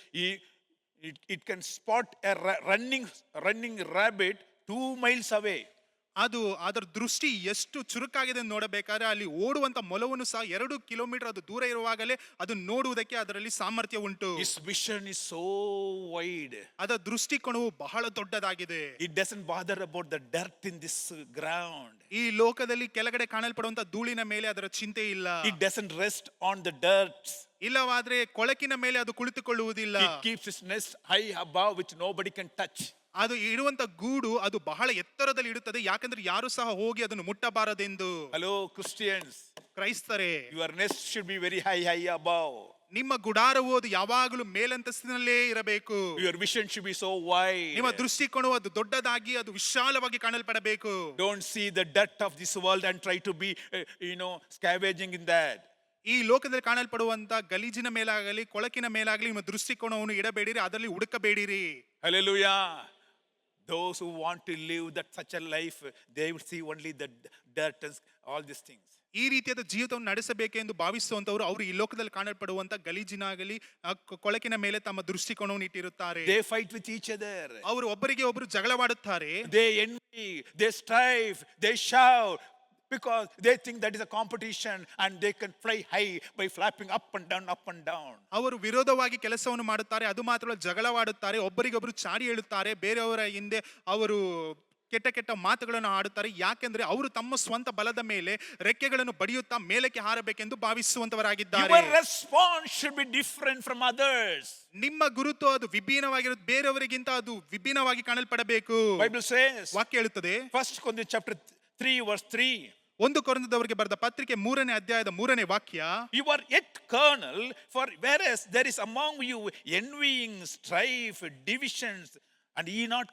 It can spot a running rabbit 2 miles away. ಅದು ಅದರ ದೃಷ್ಟಿ ಎಷ್ಟು ಚುರುಕಾಗಿದೆ ನೋಡಬೇಕಾದ್ರೆ ಅಲ್ಲಿ ಓಡುವಂತ ಮೊಲವನ್ನು ಸಹ 2 ಕಿಲೋಮೀಟರ್ ಅದು ದೂರ ಇರುವಾಗಲೇ ಅದು ನೋಡುವುದಕ್ಕೆ ಅದರಲ್ಲಿ ಸಾಮರ್ಥ್ಯ ಉಂಟು. His vision is so wide. ಅದರ ದೃಷ್ಟಿಕೋನವು ಬಹಳ ದೊಡ್ಡದಾಗಿದೆ. It doesn't bother about the dirt in this ground. ಈ ಲೋಕದಲ್ಲಿ ಕೆಳಗಡೆ ಕಾಣಲ್ಪಡುವಂತ ಧೂಳಿನ ಮೇಲೆ ಅದರ ಚಿಂತೆ ಇಲ್ಲ. It doesn't rest on the dirt. ಇಲ್ಲವಾದ್ರೆ ಕೊಳಕಿನ ಮೇಲೆ ಅದು ಕುಳಿತುಕೊಳ್ಳುವುದಿಲ್ಲ. It keeps its nest high above which nobody can touch. ಅದು ಇಡುವಂತ ಗೂಡು ಅದು ಬಹಳ ಎತ್ತರದಲ್ಲಿ ಇಡುತ್ತದೆ, ಯಾಕಂದ್ರೆ ಯಾರು ಸಹ ಹೋಗಿ ಅದನ್ನು ಮುಟ್ಟಬಾರದೆಂದು. Hello Christians. ಕ್ರೈಸ್ತರೇ, Your nest should be very high above. ನಿಮ್ಮ ಗುಡಾರವು ಅದು ಯಾವಾಗಲೂ ಮೇಲಂತಸ್ತಿನಲ್ಲೇ ಇರಬೇಕು. Your vision should be so wide. ನಿಮ್ಮ ದೃಷ್ಟಿಕೋನವು ಅದು ದೊಡ್ಡದಾಗಿ ಅದು ವಿಶಾಲವಾಗಿ ಕಾಣಲ್ಪಡಬೇಕು. Don't see the dirt of this world and try to be scavenging in that. ಈ ಲೋಕದಲ್ಲಿ ಕಾಣಲ್ಪಡುವಂತ ಗಲೀಜಿನ ಮೇಲಾಗಲಿ ಕೊಳಕಿನ ಮೇಲಾಗಲಿ ನಿಮ್ಮ ದೃಷ್ಟಿಕೋನವನ್ನು ಇಡಬೇಡಿರಿ, ಅದರಲ್ಲಿ ಹುಡುಕಬೇಡಿರಿ. Hallelujah. Those who want to live such a life, they will see only the dirt and all these things. ಈ ರೀತಿಯಾದ ಜೀವಿತವನ್ನು ನಡೆಸಬೇಕೆಂದು ಭಾವಿಸುವಂತವರು ಅವರು ಈ ಲೋಕದಲ್ಲಿ ಕಾಣಲ್ಪಡುವಂತ ಗಲೀಜಿನಾಗಲಿ ಕೊಳಕಿನ ಮೇಲೆ ತಮ್ಮ ದೃಷ್ಟಿಕೋನವನ್ನು ಇಟ್ಟಿರುತ್ತಾರೆ. They fight with each other. ಅವರು ಒಬ್ಬರಿಗೆ ಒಬ್ಬರು ಜಗಳವಾಡುತ್ತಾರೆ. They envy, they strive, they shout, because they think that is a competition and they can fly high by flapping up and down. ಅವರು ವಿರೋಧವಾಗಿ ಕೆಲಸವನ್ನು ಮಾಡುತ್ತಾರೆ. ಅದು ಮಾತ್ರ ಜಗಳವಾಡುತ್ತಾರೆ, ಒಬ್ಬರಿಗೊಬ್ಬರು ಚಾಡಿ ಹೇಳುತ್ತಾರೆ, ಬೇರೆಯವರ ಹಿಂದೆ ಅವರು ಕೆಟ್ಟ ಮಾತುಗಳನ್ನು ಆಡುತ್ತಾರೆ. ಯಾಕೆಂದ್ರೆ ಅವರು ತಮ್ಮ ಸ್ವಂತ ಬಲದ ಮೇಲೆ ರೆಕ್ಕೆಗಳನ್ನು ಬಡಿಯುತ್ತಾ ಮೇಲಕ್ಕೆ ಹಾರಬೇಕೆಂದು ಭಾವಿಸುವಂತವರಾಗಿದ್ದಾರೆ. Your response should be different from others. ನಿಮ್ಮ ಗುರುತು ಅದು ವಿಭಿನ್ನವಾಗಿರುತ್ತೆ, ಬೇರೆಯವರಿಗಿಂತ ಅದು ವಿಭಿನ್ನವಾಗಿ ಕಾಣಲ್ಪಡಬೇಕು. Bible says, ವಾಕ್ಯ ಹೇಳುತ್ತದೆ, 1 Corinthians chapter 3 verse 3. 1 ಕೊರಿಂಥದವರಿಗೆ ಬರೆದ ಪತ್ರಿಕೆ 3ನೇ ಅಧ್ಯಾಯದ 3ನೇ ವಾಕ್ಯ, You are yet carnal, for whereas there is among you envying, strife, divisions, and ye not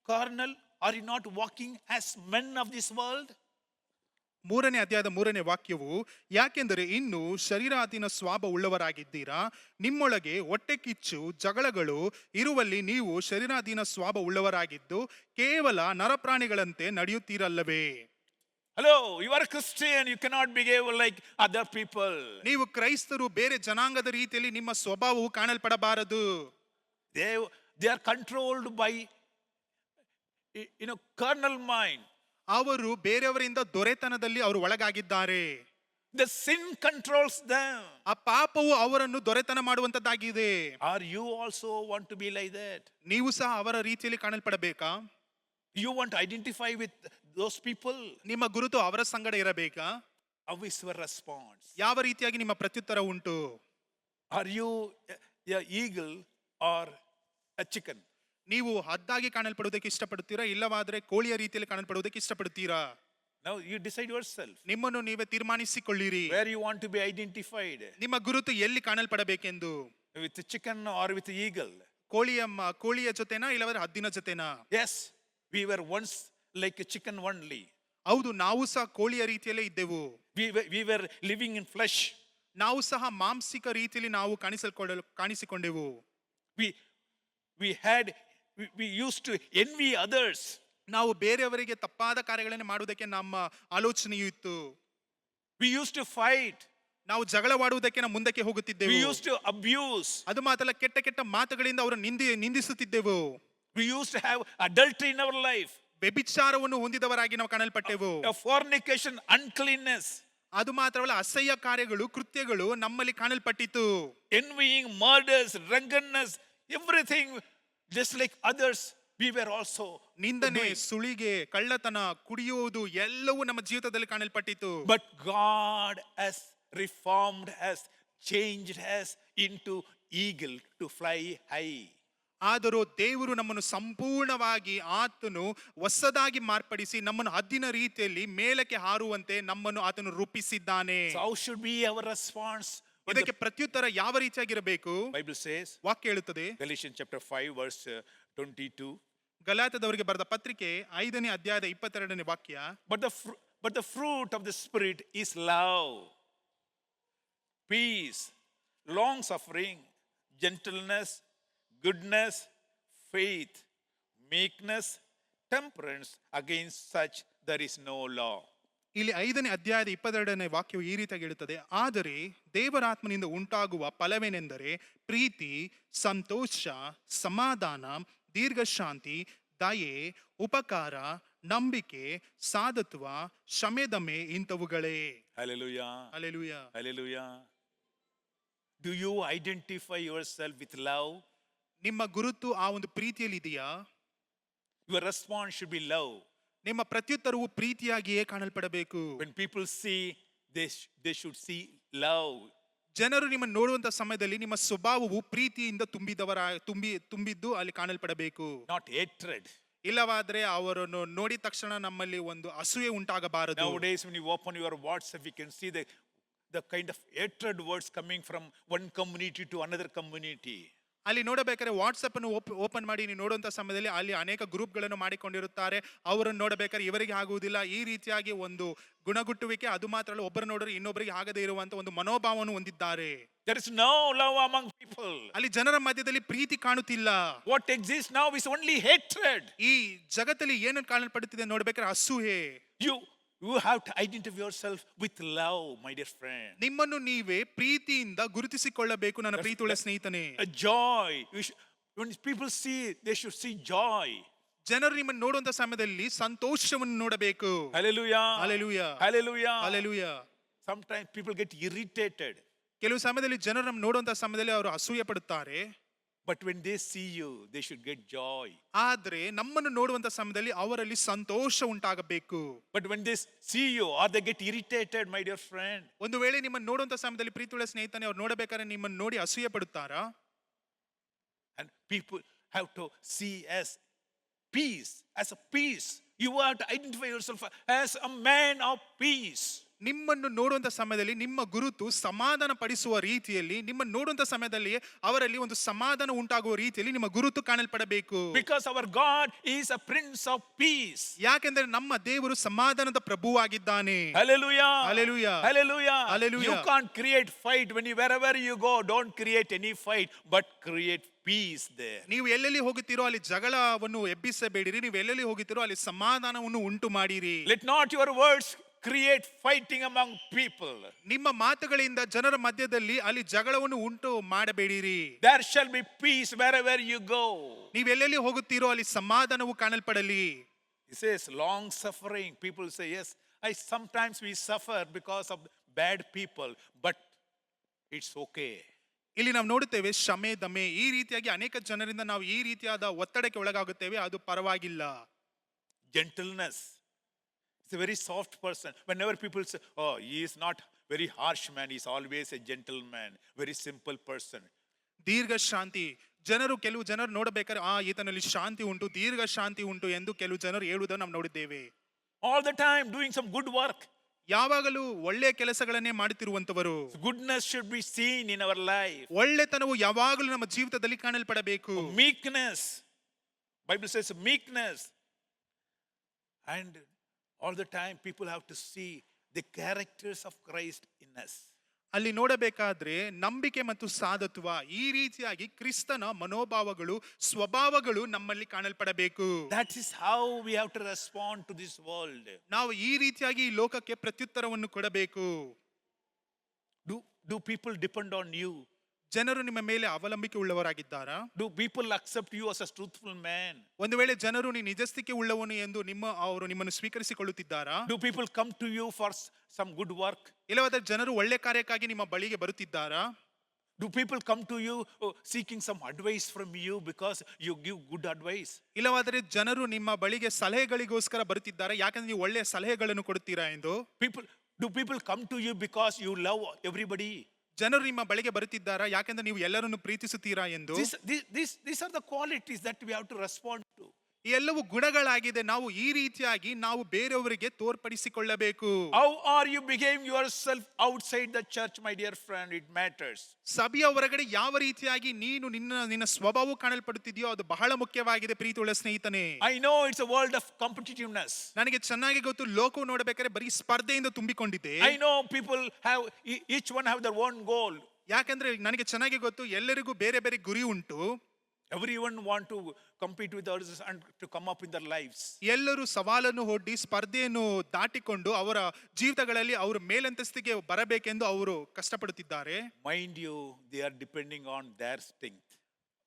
carnal? Are you not walking as men of this world? 3ನೇ ಅಧ್ಯಾಯದ 3ನೇ ವಾಕ್ಯವು, ಯಾಕೆಂದರೆ ಇನ್ನು ಶರೀರಾಧೀನ ಸ್ವಭಾವ ಉಳ್ಳವರಾಗಿದ್ದೀರಾ, ನಿಮ್ಮೊಳಗೆ ಹೊಟ್ಟೆ ಕಿಚ್ಚು ಜಗಳಗಳು ಇರುವಲ್ಲಿ ನೀವು ಶರೀರಾಧೀನ ಸ್ವಭಾವ ಉಳ್ಳವರಾಗಿದ್ದು ಕೇವಲ ನರಪ್ರಾಣಿಗಳಂತೆ ನಡೆಯುತ್ತೀರಲ್ಲವೇ. Hello, you are a Christian, you cannot behave like other people. ನೀವು ಕ್ರೈಸ್ತರು ಬೇರೆ ಜನಾಂಗದ ರೀತಿಯಲ್ಲಿ ನಿಮ್ಮ ಸ್ವಭಾವವು ಕಾಣಲ್ಪಡಬಾರದು. They are controlled by carnal mind. ಅವರು ಬೇರೆಯವರಿಂದ ದೊರೆತನದಲ್ಲಿ ಅವರು ಒಳಗಾಗಿದ್ದಾರೆ. The sin controls them. ಆ ಪಾಪವು ಅವರನ್ನು ದೊರೆತನ ಮಾಡುವಂತದ್ದಾಗಿದೆ. Are you also want to be like that? ನೀವು ಸಹ ಅವರ ರೀತಿಯಲ್ಲಿ ಕಾಣಲ್ಪಡಬೇಕಾ? You want to identify with those people? ನಿಮ್ಮ ಗುರುತು ಅವರ ಸಂಗಡ ಇರಬೇಕಾ? How is your response? ಯಾವ ರೀತಿಯಾಗಿ ನಿಮ್ಮ ಪ್ರತ್ಯುತ್ತರ ಉಂಟು? Are you a eagle or a chicken? ನೀವು ಹದ್ದಾಗಿ ಕಾಣಲ್ಪಡುವುದಕ್ಕೆ ಇಷ್ಟಪಡುತ್ತೀರಾ ಇಲ್ಲವಾದ್ರೆ ಕೋಳಿಯ ರೀತಿಯಲ್ಲಿ ಕಾಣಲ್ಪಡುವುದಕ್ಕೆ ಇಷ್ಟಪಡುತ್ತೀರಾ? Now you decide yourself ನಿಮ್ಮನ್ನು ನೀವೇ ತೀರ್ಮಾನಿಸಿಕೊಳ್ಳಿರಿ. where you want to be identified, ನಿಮ್ಮ ಗುರುತು ಎಲ್ಲಿ ಕಾಣಲ್ಪಡಬೇಕೆಂದು. with the chicken or with the eagle. ಕೋಳಿಯ ಜೊತೆನಾ ಇಲ್ಲವಾದ್ರೆ ಹದ್ದಿನ ಜೊತೆನಾ? Yes, we were once like a chicken only. ಹೌದು, ನಾವು ಸಹ ಕೋಳಿಯ ರೀತಿಯಲ್ಲೇ ಇದ್ದೆವು. We were living in flesh. ನಾವು ಸಹ ಮಾಂಸಿಕ ರೀತಿಯಲ್ಲಿ ನಾವು ಕಾಣಿಸಿಕೊಂಡೆವು. We used to envy others. ನಾವು ಬೇರೆಯವರಿಗೆ ತಪ್ಪಾದ ಕಾರ್ಯಗಳನ್ನು ಮಾಡುವುದಕ್ಕೆ ನಮ್ಮ ಆಲೋಚನೆಯೂ ಇತ್ತು. We used to fight. ನಾವು ಜಗಳವಾಡುವುದಕ್ಕೆ ನಾವು ಮುಂದಕ್ಕೆ We ಹೋಗುತ್ತಿದ್ದೆವು. used to abuse. ಅದು ಮಾತ್ರಲ್ಲ, ಕೆಟ್ಟ ಕೆಟ್ಟ ಮಾತುಗಳಿಂದ ಅವರು ನಿಂದಿಸುತ್ತಿದ್ದೆವು. We used to have adultery in our life. ವ್ಯಭಿಚಾರವನ್ನು ಹೊಂದಿದವರಾಗಿ ನಾವು ಕಾಣಲ್ಪಟ್ಟೆವು. A fornication, uncleanness, ಅದು ಮಾತ್ರವಲ್ಲ, ಅಸಹ್ಯ ಕಾರ್ಯಗಳು, ಕೃತ್ಯಗಳು ನಮ್ಮಲ್ಲಿ ಕಾಣಲ್ಪಟ್ಟಿತು. envying, murders, drunkenness, everything just like others. We were also ನಿಂದನೆ, doing. ಸುಳಿಗೆ, ಕಳ್ಳತನ, ಕುಡಿಯುವುದು ಎಲ್ಲವೂ ನಮ್ಮ ಜೀವಿತದಲ್ಲಿ ಕಾಣಲ್ಪಟ್ಟಿತು. But God has reformed us, changed us into eagle to fly high. ಆದರೂ ದೇವರು ನಮ್ಮನ್ನು ಸಂಪೂರ್ಣವಾಗಿ ಆತನು ಹೊಸದಾಗಿ ಮಾರ್ಪಡಿಸಿ ನಮ್ಮನ್ನು ಹದ್ದಿನ ರೀತಿಯಲ್ಲಿ ಮೇಲಕ್ಕೆ ಹಾರುವಂತೆ ನಮ್ಮನ್ನು ಆತನು ರೂಪಿಸಿದ್ದಾನೆ. So how should be our response? When ಇದಕ್ಕೆ ಪ್ರತ್ಯುತ್ತರ ಯಾವ ರೀತಿಯಾಗಿರಬೇಕು? the Bible says, ವಾಕ್ಯ ಹೇಳುತ್ತದೆ, Galatians chapter 5 verse 22. ಗಲಾತ್ಯದವರಿಗೆ ಬರೆದ ಪತ್ರಿಕೆ 5ನೇ ಅಧ್ಯಾಯದ 22ನೇ ವಾಕ್ಯ. But the fruit of the Spirit is love, peace, long suffering, gentleness, goodness, faith, meekness, temperance. Against such there is no law. ಇಲ್ಲಿ 5ನೇ ಅಧ್ಯಾಯದ 22ನೇ ವಾಕ್ಯವು ಈ ರೀತಿಯಾಗಿ ಹೇಳುತ್ತದೆ, ಆದರೆ ದೇವರಾತ್ಮನಿಂದ ಉಂಟಾಗುವ ಫಲವೇನೆಂದರೆ ಪ್ರೀತಿ, ಸಂತೋಷ, ಸಮಾಧಾನ, ದೀರ್ಘಶಾಂತಿ, ದಯೆ, ಉಪಕಾರ, ನಂಬಿಕೆ, ಸಾಧುತ್ವ, ಶಮೆದಮೆ ಇಂಥವುಗಳೇ. Hallelujah. Hallelujah. Hallelujah. Do you identify yourself with love? ನಿಮ್ಮ ಗುರುತು ಆ ಒಂದು ಪ್ರೀತಿಯಲ್ಲಿ ಇದೆಯಾ? Your response should be love. ನಿಮ್ಮ ಪ್ರತ್ಯುತ್ತರವು ಪ್ರೀತಿಯಾಗಿಯೇ ಕಾಣಲ್ಪಡಬೇಕು. When people see, they should see love. ಜನರು ನಿಮ್ಮನ್ನು ನೋಡುವಂತ ಸಮಯದಲ್ಲಿ ನಿಮ್ಮ ಸ್ವಭಾವವು ಪ್ರೀತಿಯಿಂದ ತುಂಬಿದ್ದು ಅಲ್ಲಿ ಕಾಣಲ್ಪಡಬೇಕು. Not hatred. ಇಲ್ಲವಾದ್ರೆ ಅವರನ್ನು ನೋಡಿದ ತಕ್ಷಣ ನಮ್ಮಲ್ಲಿ ಒಂದು ಅಸೂಯೆ ಉಂಟಾಗಬಾರದು. Nowadays, when you open your WhatsApp, you can see the kind of hatred words coming from one community to another community. ಅಲ್ಲಿ ನೋಡಬೇಕಾದ್ರೆ ವಾಟ್ಸ್ಆಪ್ ಅನ್ನು ಓಪನ್ ಮಾಡಿ ನೀವು ನೋಡುವಂತ ಸಮಯದಲ್ಲಿ ಅಲ್ಲಿ ಅನೇಕ ಗ್ರೂಪ್ಗಳನ್ನು ಮಾಡಿಕೊಂಡಿರುತ್ತಾರೆ. ಅವರನ್ನು ನೋಡಬೇಕಾದ್ರೆ ಇವರಿಗೆ ಆಗುವುದಿಲ್ಲ, ಈ ರೀತಿಯಾಗಿ ಒಂದು ಗುಣಗುಟ್ಟುವಿಕೆ. ಅದು ಮಾತ್ರ ಅಲ್ಲ, ಒಬ್ಬರು ನೋಡಿದ್ರೆ ಇನ್ನೊಬ್ಬರಿಗೆ ಆಗದೇ ಇರುವಂತ ಒಂದು ಮನೋಭಾವವನ್ನು ಹೊಂದಿದ್ದಾರೆ. There is no love among people. ಅಲ್ಲಿ ಜನರ ಮಧ್ಯದಲ್ಲಿ ಪ್ರೀತಿ ಕಾಣುತ್ತಿಲ್ಲ. What exists now is only hatred. ಈ ಜಗತ್ತಲ್ಲಿ ಏನು ಕಾಣಲ್ಪಡುತ್ತಿದೆ ನೋಡ್ಬೇಕಾದ್ರೆ ಅಸೂಯೆ. You have to identify yourself with love, my dear friend. ನಿಮ್ಮನ್ನು ನೀವೇ ಪ್ರೀತಿಯಿಂದ ಗುರುತಿಸಿಕೊಳ್ಳಬೇಕು ನನ್ನ ಪ್ರೀತಿಯುಳ್ಳ ಸ್ನೇಹಿತನೇ. A joy. When people see, they should see joy. ಜನರು ನಿಮ್ಮನ್ನು ನೋಡುವಂತ ಸಮಯದಲ್ಲಿ ಸಂತೋಷವನ್ನು ನೋಡಬೇಕು. Hallelujah. Hallelujah. Hallelujah. Hallelujah. Sometimes people get irritated. ಕೆಲವು ಸಮಯದಲ್ಲಿ ಜನರು ನಮ್ಮ ನೋಡುವಂತ ಸಮಯದಲ್ಲಿ ಅವರು ಅಸೂಯೆ ಪಡುತ್ತಾರೆ. But when they see you, they should get joy. ಆದ್ರೆ ನಮ್ಮನ್ನು ನೋಡುವಂತ ಸಮಯದಲ್ಲಿ ಅವರಲ್ಲಿ ಸಂತೋಷ ಉಂಟಾಗಬೇಕು. But when they see you or they get irritated, my dear friend. ಒಂದು ವೇಳೆ ನಿಮ್ಮನ್ನು ನೋಡುವಂತ ಸಮಯದಲ್ಲಿ ಪ್ರೀತಿಯುಳ್ಳ ಸ್ನೇಹಿತನೇ, ಅವ್ರು ನೋಡಬೇಕಾದ್ರೆ ನಿಮ್ಮನ್ನು ನೋಡಿ ಅಸೂಯೆ ಪಡುತ್ತಾರಾ? And people have to see as peace, as a peace. You have to identify yourself as a man of peace. ನಿಮ್ಮನ್ನು ನೋಡುವಂತ ಸಮಯದಲ್ಲಿ ನಿಮ್ಮ ಗುರುತು ಸಮಾಧಾನ ಪಡಿಸುವ ರೀತಿಯಲ್ಲಿ, ನಿಮ್ಮನ್ನು ನೋಡುವಂತ ಸಮಯದಲ್ಲಿ ಅವರಲ್ಲಿ ಒಂದು ಸಮಾಧಾನ ಉಂಟಾಗುವ ರೀತಿಯಲ್ಲಿ ನಿಮ್ಮ ಗುರುತು ಕಾಣಲ್ಪಡಬೇಕು. Because our God is a prince of peace. ಯಾಕೆಂದರೆ ನಮ್ಮ ದೇವರು ಸಮಾಧಾನದ ಪ್ರಭುವಾಗಿದ್ದಾನೆ. Hallelujah. Hallelujah. Hallelujah. Hallelujah. You can't create fight wherever you go. Don't create any fight, but create peace there. ನೀವು ಎಲ್ಲೆಲ್ಲಿ ಹೋಗುತ್ತೀರೋ ಅಲ್ಲಿ ಜಗಳವನ್ನು ಎಬ್ಬಿಸಬೇಡಿರಿ. ನೀವು ಎಲ್ಲೆಲ್ಲಿ ಹೋಗುತ್ತೀರೋ ಅಲ್ಲಿ ಸಮಾಧಾನವನ್ನು ಉಂಟು ಮಾಡಿರಿ. Let not your words create fighting among people. ನಿಮ್ಮ ಮಾತುಗಳಿಂದ ಜನರ ಮಧ್ಯದಲ್ಲಿ ಅಲ್ಲಿ ಜಗಳವನ್ನು ಉಂಟು ಮಾಡಬೇಡಿರಿ. There shall be peace wherever you go. ನೀವು ಎಲ್ಲೆಲ್ಲಿ ಹೋಗುತ್ತೀರೋ ಅಲ್ಲಿ ಸಮಾಧಾನವು ಕಾಣಲ್ಪಡಲಿ. He says long suffering. People say, yes, sometimes we suffer because of bad people, but it's okay. ಇಲ್ಲಿ ನಾವು ನೋಡುತ್ತೇವೆ ಶಮೆ ದಮೆ, ಈ ರೀತಿಯಾಗಿ ಅನೇಕ ಜನರಿಂದ ನಾವು ಈ ರೀತಿಯಾದ ಒತ್ತಡಕ್ಕೆ ಒಳಗಾಗುತ್ತೇವೆ, ಅದು ಪರವಾಗಿಲ್ಲ. Gentleness. It's a very soft person. Whenever people say, oh, he is not very harsh man, he's always a gentleman, very simple person. ದೀರ್ಘ ಶಾಂತಿ. ಕೆಲವು ಜನರು ನೋಡಬೇಕಾದ್ರೆ ಈತನಲ್ಲಿ ಶಾಂತಿ ಉಂಟು, ದೀರ್ಘ ಶಾಂತಿ ಉಂಟು ಎಂದು ಕೆಲವು ಜನರು ಹೇಳುವುದನ್ನು ನಾವು ನೋಡಿದ್ದೇವೆ. All the time doing some good work. ಯಾವಾಗಲೂ ಒಳ್ಳೆಯ ಕೆಲಸಗಳನ್ನೇ ಮಾಡುತ್ತಿರುವಂತವರು. Goodness should be seen in our life. ಒಳ್ಳೆತನವು ಯಾವಾಗಲೂ ನಮ್ಮ ಜೀವಿತದಲ್ಲಿ ಕಾಣಲ್ಪಡಬೇಕು. Meekness. Bible says meekness. And all the time people have to see the characters of Christ in us. ಅಲ್ಲಿ ನೋಡಬೇಕಾದ್ರೆ ನಂಬಿಕೆ ಮತ್ತು ಸಾಧುತ್ವ, ಈ ರೀತಿಯಾಗಿ ಕ್ರಿಸ್ತನ ಮನೋಭಾವಗಳು, ಸ್ವಭಾವಗಳು ನಮ್ಮಲ್ಲಿ ಕಾಣಲ್ಪಡಬೇಕು. That is how we have to respond to this world. ನಾವು ಈ ರೀತಿಯಾಗಿ ಈ ಲೋಕಕ್ಕೆ ಪ್ರತ್ಯುತ್ತರವನ್ನು ಕೊಡಬೇಕು. Do people depend on you? ಜನರು ನಿಮ್ಮ ಮೇಲೆ ಅವಲಂಬಿಕೆ ಉಳ್ಳವರಾಗಿದ್ದಾರಾ? Do people accept you as a truthful man? ಒಂದು ವೇಳೆ ಜನರು ನೀ ನಿಜಸ್ಥಿಕೆ ಉಳ್ಳವನು ಎಂದು ಅವರು ನಿಮ್ಮನ್ನು ಸ್ವೀಕರಿಸಿಕೊಳ್ಳುತ್ತಿದ್ದಾರಾ? Do people come to you for some good work? ಇಲ್ಲವಾದರೆ ಜನರು ಒಳ್ಳೆ ಕಾರ್ಯಕ್ಕಾಗಿ ನಿಮ್ಮ ಬಳಿಗೆ ಬರುತ್ತಿದ್ದಾರಾ? Do people come to you seeking some advice from you because you give good advice? ಇಲ್ಲವಾದರೆ ಜನರು ನಿಮ್ಮ ಬಳಿಗೆ ಸಲಹೆಗಳಿಗೋಸ್ಕರ ಬರುತ್ತಿದ್ದಾರಾ ಯಾಕಂದ್ರೆ ನೀವು ಒಳ್ಳೆಯ ಸಲಹೆಗಳನ್ನು ಕೊಡುತ್ತೀರಾ ಎಂದು? Do people come to you because you love everybody? ಜನರು ನಿಮ್ಮ ಬಳಿಗೆ ಬರುತ್ತಿದ್ದಾರಾ ಯಾಕಂದ್ರೆ ನೀವು ಎಲ್ಲರನ್ನು ಪ್ರೀತಿಸುತ್ತೀರಾ ಎಂದು? These are the qualities that we have to respond to. ಈ ಎಲ್ಲವೂ ಗುಣಗಳಾಗಿದೆ. ನಾವು ಈ ರೀತಿಯಾಗಿ ನಾವು ಬೇರೆಯವರಿಗೆ ತೋರ್ಪಡಿಸಿಕೊಳ್ಳಬೇಕು. How are you behaving yourself outside the church, my dear friend? It matters. ಸಭೆಯ ಹೊರಗಡೆ ಯಾವ ರೀತಿಯಾಗಿ ನೀನು ನಿನ್ನ ಸ್ವಭಾವ ಕಾಣಲ್ಪಡುತ್ತಿದೆಯೋ ಅದು ಬಹಳ ಮುಖ್ಯವಾಗಿದೆ ಪ್ರೀತಿಯುಳ್ಳ ಸ್ನೇಹಿತನೇ. I know it's a world of competitiveness. ನನಗೆ ಚೆನ್ನಾಗಿ ಗೊತ್ತು, ಲೋಕವು ನೋಡಬೇಕಾದ್ರೆ ಬರೀ ಸ್ಪರ್ಧೆಯಿಂದ ತುಂಬಿಕೊಂಡಿದೆ. I know people have each one have their own goal. ಯಾಕಂದ್ರೆ ನನಗೆ ಚೆನ್ನಾಗಿ ಗೊತ್ತು, ಎಲ್ಲರಿಗೂ ಬೇರೆ ಬೇರೆ ಗುರಿ ಉಂಟು. Everyone want to compete with others and to come up in their lives. ಎಲ್ಲರೂ ಸವಾಲನ್ನು ಒಡ್ಡಿ ಸ್ಪರ್ಧೆಯನ್ನು ದಾಟಿಕೊಂಡು ಅವರ ಜೀವಿತಗಳಲ್ಲಿ ಅವರು ಮೇಲಂತಸ್ತಿಗೆ ಬರಬೇಕೆಂದು ಅವರು ಕಷ್ಟಪಡುತ್ತಿದ್ದಾರೆ. Mind you, they are depending on their strength.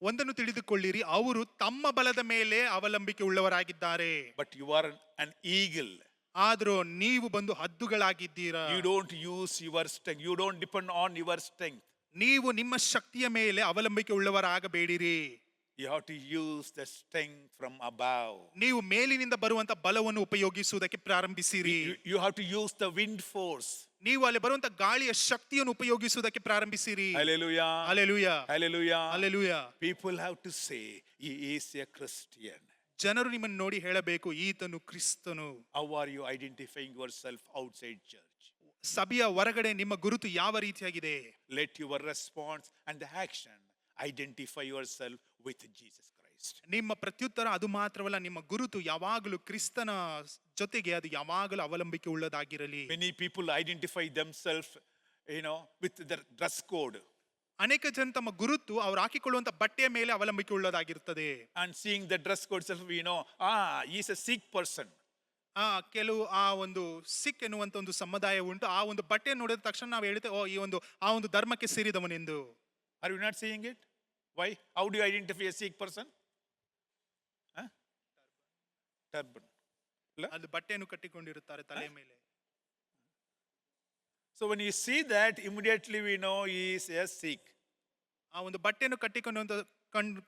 ಒಂದನ್ನು ತಿಳಿದುಕೊಳ್ಳಿರಿ, ಅವರು ತಮ್ಮ ಬಲದ ಮೇಲೆ ಅವಲಂಬಿಕೆ ಉಳ್ಳವರಾಗಿದ್ದಾರೆ. But you are an eagle. ಆದರೂ ನೀವು ಬಂದು ಹದ್ದುಗಳಾಗಿದ್ದೀರಾ. You don't use your strength. You don't depend on your strength. ನೀವು ನಿಮ್ಮ ಶಕ್ತಿಯ ಮೇಲೆ ಅವಲಂಬಿಕೆ ಉಳ್ಳವರಾಗಬೇಡಿರಿ. You have to use the strength from above. ನೀವು ಮೇಲಿನಿಂದ ಬರುವಂತ ಬಲವನ್ನು ಉಪಯೋಗಿಸುವುದಕ್ಕೆ ಪ್ರಾರಂಭಿಸಿರಿ. You have to use the wind force. ನೀವು ಅಲ್ಲಿ ಬರುವಂತ ಗಾಳಿಯ ಶಕ್ತಿಯನ್ನು ಉಪಯೋಗಿಸುವುದಕ್ಕೆ ಪ್ರಾರಂಭಿಸಿರಿ. Hallelujah. Hallelujah. Hallelujah. Hallelujah. People have to say he is a Christian. ಜನರು ನಿಮ್ಮನ್ನು ನೋಡಿ ಹೇಳಬೇಕು, ಈತನು ಕ್ರಿಸ್ತನು. How are you identifying yourself outside church? ಸಭೆಯ ಹೊರಗಡೆ ನಿಮ್ಮ ಗುರುತು ಯಾವ ರೀತಿಯಾಗಿದೆ? Let your response and the action identify yourself with Jesus Christ. ನಿಮ್ಮ ಪ್ರತ್ಯುತ್ತರ ಅದು ಮಾತ್ರವಲ್ಲ, ನಿಮ್ಮ ಗುರುತು ಯಾವಾಗಲೂ ಕ್ರಿಸ್ತನ ಜೊತೆಗೆ ಅದು ಯಾವಾಗಲೂ ಅವಲಂಬಿಕೆ ಉಳ್ಳದಾಗಿರಲಿ. Many people identify themselves, with their dress code. ಅನೇಕ ಜನ ತಮ್ಮ ಗುರುತು ಅವರು ಹಾಕಿಕೊಳ್ಳುವಂತ ಬಟ್ಟೆಯ ಮೇಲೆ ಅವಲಂಬಿಕೆ ಉಳ್ಳದಾಗಿರುತ್ತದೆ. And seeing the dress code itself, he is a Sikh person. ಕೆಲವು ಒಂದು ಸಿಖ್ ಎನ್ನುವಂತ ಒಂದು ಸಮುದಾಯ ಉಂಟು. ಆ ಒಂದು ಬಟ್ಟೆ ನೋಡಿದ ತಕ್ಷಣ ನಾವು ಹೇಳ್ತೇವೆ, ಆ ಒಂದು ಧರ್ಮಕ್ಕೆ ಸೇರಿದವನೆಂದು. Are you not seeing it? Why? How do you identify a Sikh person? Turban. ಅದು ಬಟ್ಟೆಯನ್ನು ಕಟ್ಟಿಕೊಂಡಿರುತ್ತಾರೆ ತಲೆ ಮೇಲೆ. So when you see that, immediately we know he is a Sikh. ಆ ಒಂದು ಬಟ್ಟೆಯನ್ನು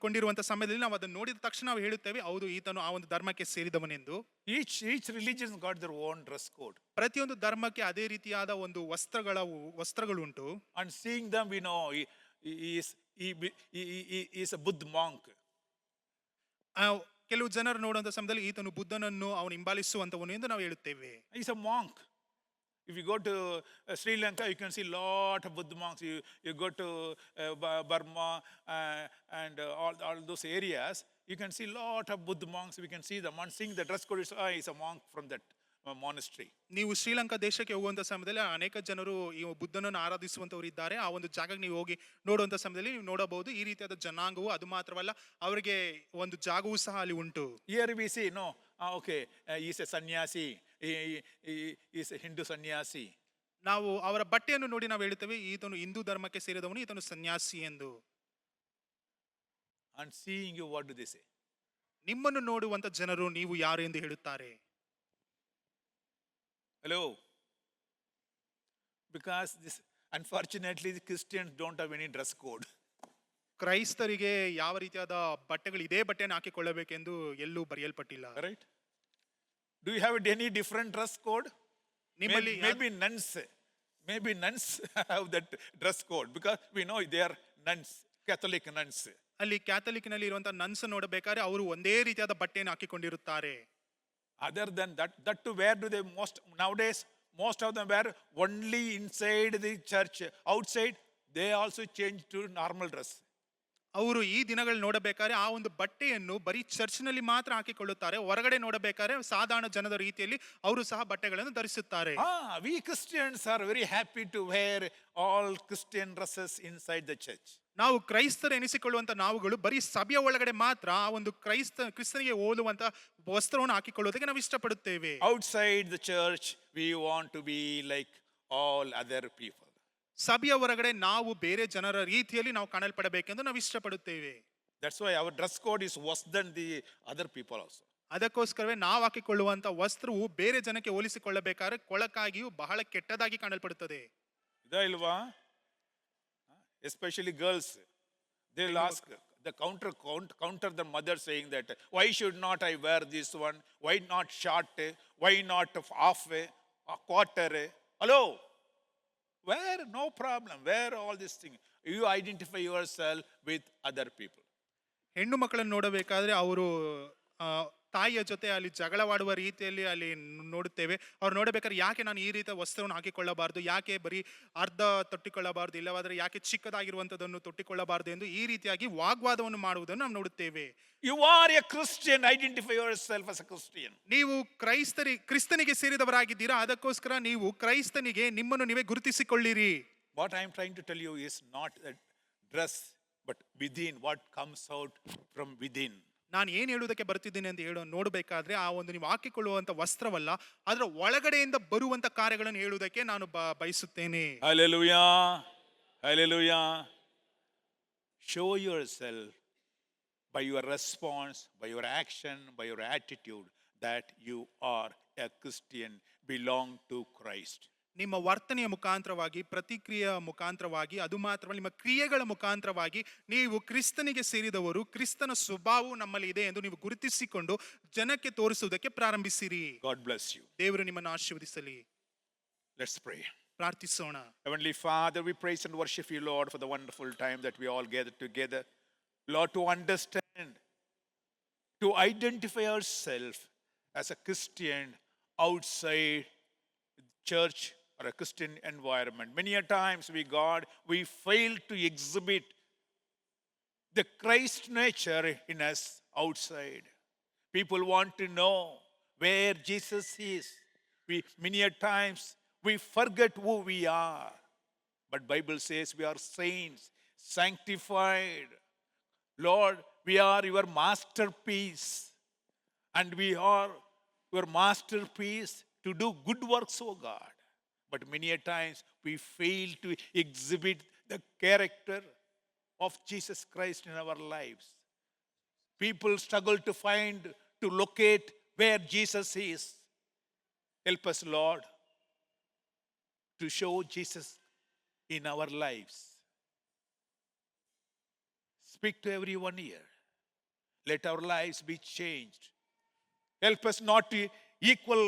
ಕೊಂಡಿರುವಂತ ಸಮಯದಲ್ಲಿ ನಾವು ಅದನ್ನು ನೋಡಿದ ತಕ್ಷಣ ನಾವು ಹೇಳುತ್ತೇವೆ, ಹೌದು ಈತನು ಆ ಒಂದು ಧರ್ಮಕ್ಕೆ ಸೇರಿದವನೆಂದು. Each religion got their own dress code. ಪ್ರತಿಯೊಂದು ಧರ್ಮಕ್ಕೆ ಅದೇ ರೀತಿಯಾದ ಒಂದು ವಸ್ತ್ರಗಳುಂಟು. And seeing them, we know he is a Buddha monk. ಕೆಲವು ಜನರು ನೋಡುವಂತ ಸಮಯದಲ್ಲಿ ಈತನು ಬುದ್ಧನನ್ನು ಅವನು ಹಿಂಬಾಲಿಸುವಂತವನು ಎಂದು ನಾವು ಹೇಳುತ್ತೇವೆ. He is a monk. If you go to Sri Lanka, you can see lot of Buddha monks. You go to Burma and all those areas, you can see lot of Buddha monks. We can see them and seeing the dress code. Is a monk from that monastery. ನೀವು ಶ್ರೀಲಂಕಾ ದೇಶಕ್ಕೆ ಹೋಗುವಂತ ಸಮಯದಲ್ಲಿ ಅನೇಕ ಜನರು ಈ ಬುದ್ಧನನ್ನು ಆರಾಧಿಸುವಂತವರು ಇದ್ದಾರೆ. ಆ ಒಂದು ಜಾಗಕ್ಕೆ ನೀವು ಹೋಗಿ ನೋಡುವಂತ ಸಮಯದಲ್ಲಿ ನೀವು ನೋಡಬಹುದು ಈ ರೀತಿಯಾದ ಜನಾಂಗವು. ಅದು ಮಾತ್ರವಲ್ಲ, ಅವರಿಗೆ ಒಂದು ಜಾಗವೂ ಸಹ ಅಲ್ಲಿ ಉಂಟು. Here we see, okay, he is a sannyasi. He is a Hindu sannyasi. ನಾವು ಅವರ ಬಟ್ಟೆಯನ್ನು ನೋಡಿ ನಾವು ಹೇಳುತ್ತೇವೆ, ಈತನು ಹಿಂದೂ ಧರ್ಮಕ್ಕೆ ಸೇರಿದವನು, ಈತನು ಸನ್ಯಾಸಿ ಎಂದು. And seeing you, what do they say? ನಿಮ್ಮನ್ನು ನೋಡುವಂತ ಜನರು ನೀವು ಯಾರು ಎಂದು ಹೇಳುತ್ತಾರೆ. Hello. Because unfortunately the Christians don't have any dress code. ಕ್ರೈಸ್ತರಿಗೆ ಯಾವ ರೀತಿಯಾದ ಬಟ್ಟೆಗಳು ಇದೇ ಬಟ್ಟೆಯನ್ನು ಹಾಕಿಕೊಳ್ಳಬೇಕೆಂದು ಎಲ್ಲೂ ಬರೆಯಲ್ಪಟ್ಟಿಲ್ಲ. Right? Do you have any different dress code? Maybe nuns have that dress code because we know they are nuns. Catholic nuns. ಅಲ್ಲಿ ಕ್ಯಾಥಲಿಕ್ನಲ್ಲಿ ಇರುವಂತಹ ನನ್ಸ್ ನೋಡಬೇಕಾದ್ರೆ ಅವರು ಒಂದೇ ರೀತಿಯಾದ ಬಟ್ಟೆಯನ್ನು ಹಾಕಿಕೊಂಡಿರುತ್ತಾರೆ. Other than that, too, where do they nowadays, most of them wear only inside the church. Outside, they also change to normal dress. ಅವರು ಈ ದಿನಗಳು ನೋಡಬೇಕಾದ್ರೆ ಆ ಒಂದು ಬಟ್ಟೆಯನ್ನು ಬರೀ ಚರ್ಚ್ನಲ್ಲಿ ಮಾತ್ರ ಹಾಕಿಕೊಳ್ಳುತ್ತಾರೆ. ಹೊರಗಡೆ ನೋಡಬೇಕಾದ್ರೆ ಸಾಧಾರಣ ಜನದ ರೀತಿಯಲ್ಲಿ ಅವರು ಸಹ ಬಟ್ಟೆಗಳನ್ನು ಧರಿಸುತ್ತಾರೆ. We Christians are very happy to wear all Christian dresses inside the church. ನಾವು ಕ್ರೈಸ್ತರು ಎನಿಸಿಕೊಳ್ಳುವಂತ ನಾವುಗಳು ಬರೀ ಸಭೆಯ ಒಳಗಡೆ ಮಾತ್ರ ಆ ಒಂದು ಕ್ರಿಸ್ತನಿಗೆ ಹೋಲುವಂತ ವಸ್ತ್ರವನ್ನು ಹಾಕಿಕೊಳ್ಳುವುದಕ್ಕೆ ನಾವು ಇಷ್ಟಪಡುತ್ತೇವೆ. Outside the church, we want to be like all other people. ಸಭೆಯ ಹೊರಗಡೆ ನಾವು ಬೇರೆ ಜನರ ರೀತಿಯಲ್ಲಿ ನಾವು ಕಾಣಲ್ಪಡಬೇಕೆಂದು ನಾವು ಇಷ್ಟಪಡುತ್ತೇವೆ. That's why our dress code is worse than the other people also. ಅದಕ್ಕೋಸ್ಕರವೇ ನಾವು ಹಾಕಿಕೊಳ್ಳುವಂತ ವಸ್ತ್ರವು ಬೇರೆ ಜನಕ್ಕೆ ಹೋಲಿಸಿಕೊಳ್ಳಬೇಕಾದ್ರೆ ಕೊಳಕಾಗಿಯೂ ಬಹಳ ಕೆಟ್ಟದಾಗಿ ಕಾಣಲ್ಪಡುತ್ತದೆ. ಇದಾ ಇಲ್ವಾ? Especially girls, they'll ask the counter the mother saying that, why should not I wear this one? Why not short? Why not half, a quarter? Hello? Wear, no problem. Wear all these things. You identify yourself with other people. ಹೆಣ್ಣು ಮಕ್ಕಳನ್ನು ನೋಡಬೇಕಾದ್ರೆ ಅವರು ತಾಯಿಯ ಜೊತೆ ಅಲ್ಲಿ ಜಗಳವಾಡುವ ರೀತಿಯಲ್ಲಿ ಅಲ್ಲಿ ನೋಡುತ್ತೇವೆ. ಅವ್ರು ನೋಡಬೇಕಾದ್ರೆ ಯಾಕೆ ನಾನು ಈ ರೀತಿಯ ವಸ್ತ್ರವನ್ನು ಹಾಕಿಕೊಳ್ಳಬಾರದು, ಯಾಕೆ ಬರೀ ಅರ್ಧ ತೊಟ್ಟಿಕೊಳ್ಳಬಾರದು, ಇಲ್ಲವಾದರೆ ಯಾಕೆ ಚಿಕ್ಕದಾಗಿರುವಂತದನ್ನು ತೊಟ್ಟಿಕೊಳ್ಳಬಾರದು ಎಂದು ಈ ರೀತಿಯಾಗಿ ವಾಗ್ವಾದವನ್ನು ಮಾಡುವುದನ್ನು ನಾವು ನೋಡುತ್ತೇವೆ. You are a Christian, identify yourself as a Christian. ನೀವು ಕ್ರಿಸ್ತನಿಗೆ ಸೇರಿದವರಾಗಿದ್ದೀರಾ, ಅದಕ್ಕೋಸ್ಕರ ನೀವು ಕ್ರೈಸ್ತನಿಗೆ ನಿಮ್ಮನ್ನು ನೀವೇ ಗುರುತಿಸಿಕೊಳ್ಳಿರಿ. What I am trying to tell you is not a dress, but within, what comes out from within. ನಾನು ಏನು ಹೇಳುವುದಕ್ಕೆ ಬರ್ತಿದ್ದೀನಿ ಅಂತ ನೋಡಬೇಕಾದ್ರೆ ಆ ಒಂದು ನೀವು ಹಾಕಿಕೊಳ್ಳುವಂತ ವಸ್ತ್ರವಲ್ಲ, ಅದರ ಒಳಗಡೆಯಿಂದ ಬರುವಂತ ಕಾರ್ಯಗಳನ್ನು ಹೇಳುವುದಕ್ಕೆ ನಾನು ಬಯಸುತ್ತೇನೆ. Hallelujah. Hallelujah. Show yourself by your response, by your action, by your attitude that you are a Christian, belong to Christ. ನಿಮ್ಮ ವರ್ತನೆಯ ಮುಖಾಂತರವಾಗಿ, ಪ್ರತಿಕ್ರಿಯೆಯ ಮುಖಾಂತರವಾಗಿ, ಅದು ಮಾತ್ರವಲ್ಲ ನಿಮ್ಮ ಕ್ರಿಯೆಗಳ ಮುಖಾಂತರವಾಗಿ ನೀವು ಕ್ರಿಸ್ತನಿಗೆ ಸೇರಿದವರು, ಕ್ರಿಸ್ತನ ಸ್ವಭಾವವು ನಮ್ಮಲ್ಲಿ ಇದೆ ಎಂದು ನೀವು ಗುರುತಿಸಿಕೊಂಡು ಜನಕ್ಕೆ ತೋರಿಸುವುದಕ್ಕೆ ಪ್ರಾರಂಭಿಸಿರಿ. God bless you. ದೇವರು ನಿಮ್ಮನ್ನು ಆಶೀರ್ವದಿಸಲಿ. Let's pray. ಪ್ರಾರ್ಥಿಸೋಣ. Heavenly Father, we praise and worship you, Lord, for the wonderful time that we all gather together. Lord, to understand, to identify ourselves as a Christian outside church or a Christian environment. Many a times we fail to exhibit the Christ nature in us outside. People want to know where Jesus is. Many a times we forget who we are. But Bible says we are saints, sanctified. Lord, we are your masterpiece. And we are your masterpiece to do good works, oh God. But many a times we fail to exhibit the character of Jesus Christ in our lives. People struggle to locate where Jesus is. Help us, Lord, to show Jesus in our lives. Speak to everyone here. Let our lives be changed. Help us not to equal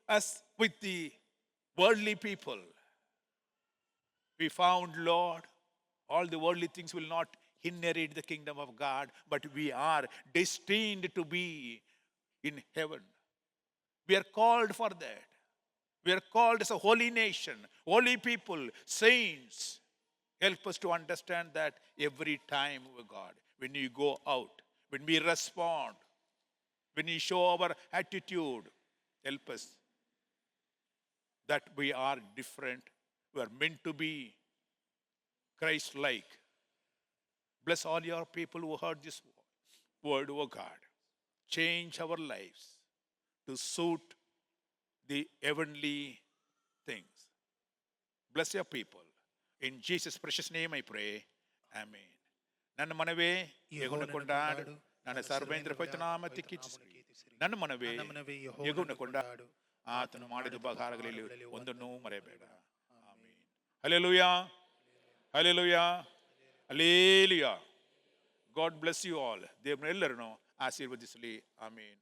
us with the worldly people. We found, Lord, all the worldly things will not inherit the kingdom of God, but we are destined to be in heaven. We are called for that. We are called as a holy nation, holy people, saints. Help us to understand that every time, oh God, when we go out, when we respond, when we show our attitude, help us that we are different. We are meant to be Christ-like. Bless all your people who heard this word, oh God. Change our lives to suit the heavenly things. Bless your people. In Jesus' precious name I pray. Amen. ನನ್ನ ಮನವೇ ಯೆಹೋವನ ಕೊಂಡಾಡು, ನನ್ನ ಸರ್ವೇಂದ್ರ ಪವಿತ್ರನಾಮಕ್ಕೆ ಕೀರ್ತಿಸಿರಿ. ನನ್ನ ಮನವೇ ಯೆಹೋವನ ಕೊಂಡಾಡು, ಆತನು ಮಾಡಿದ ಉಪಕಾರಗಳಲ್ಲಿ ಒಂದನ್ನೂ ಮರೆಯಬೇಡ. Amen. Hallelujah, hallelujah, hallelujah. God bless you all. ದೇವರೆಲ್ಲರನ್ನು ಆಶೀರ್ವದಿಸಲಿ. ಆಮೆನ್.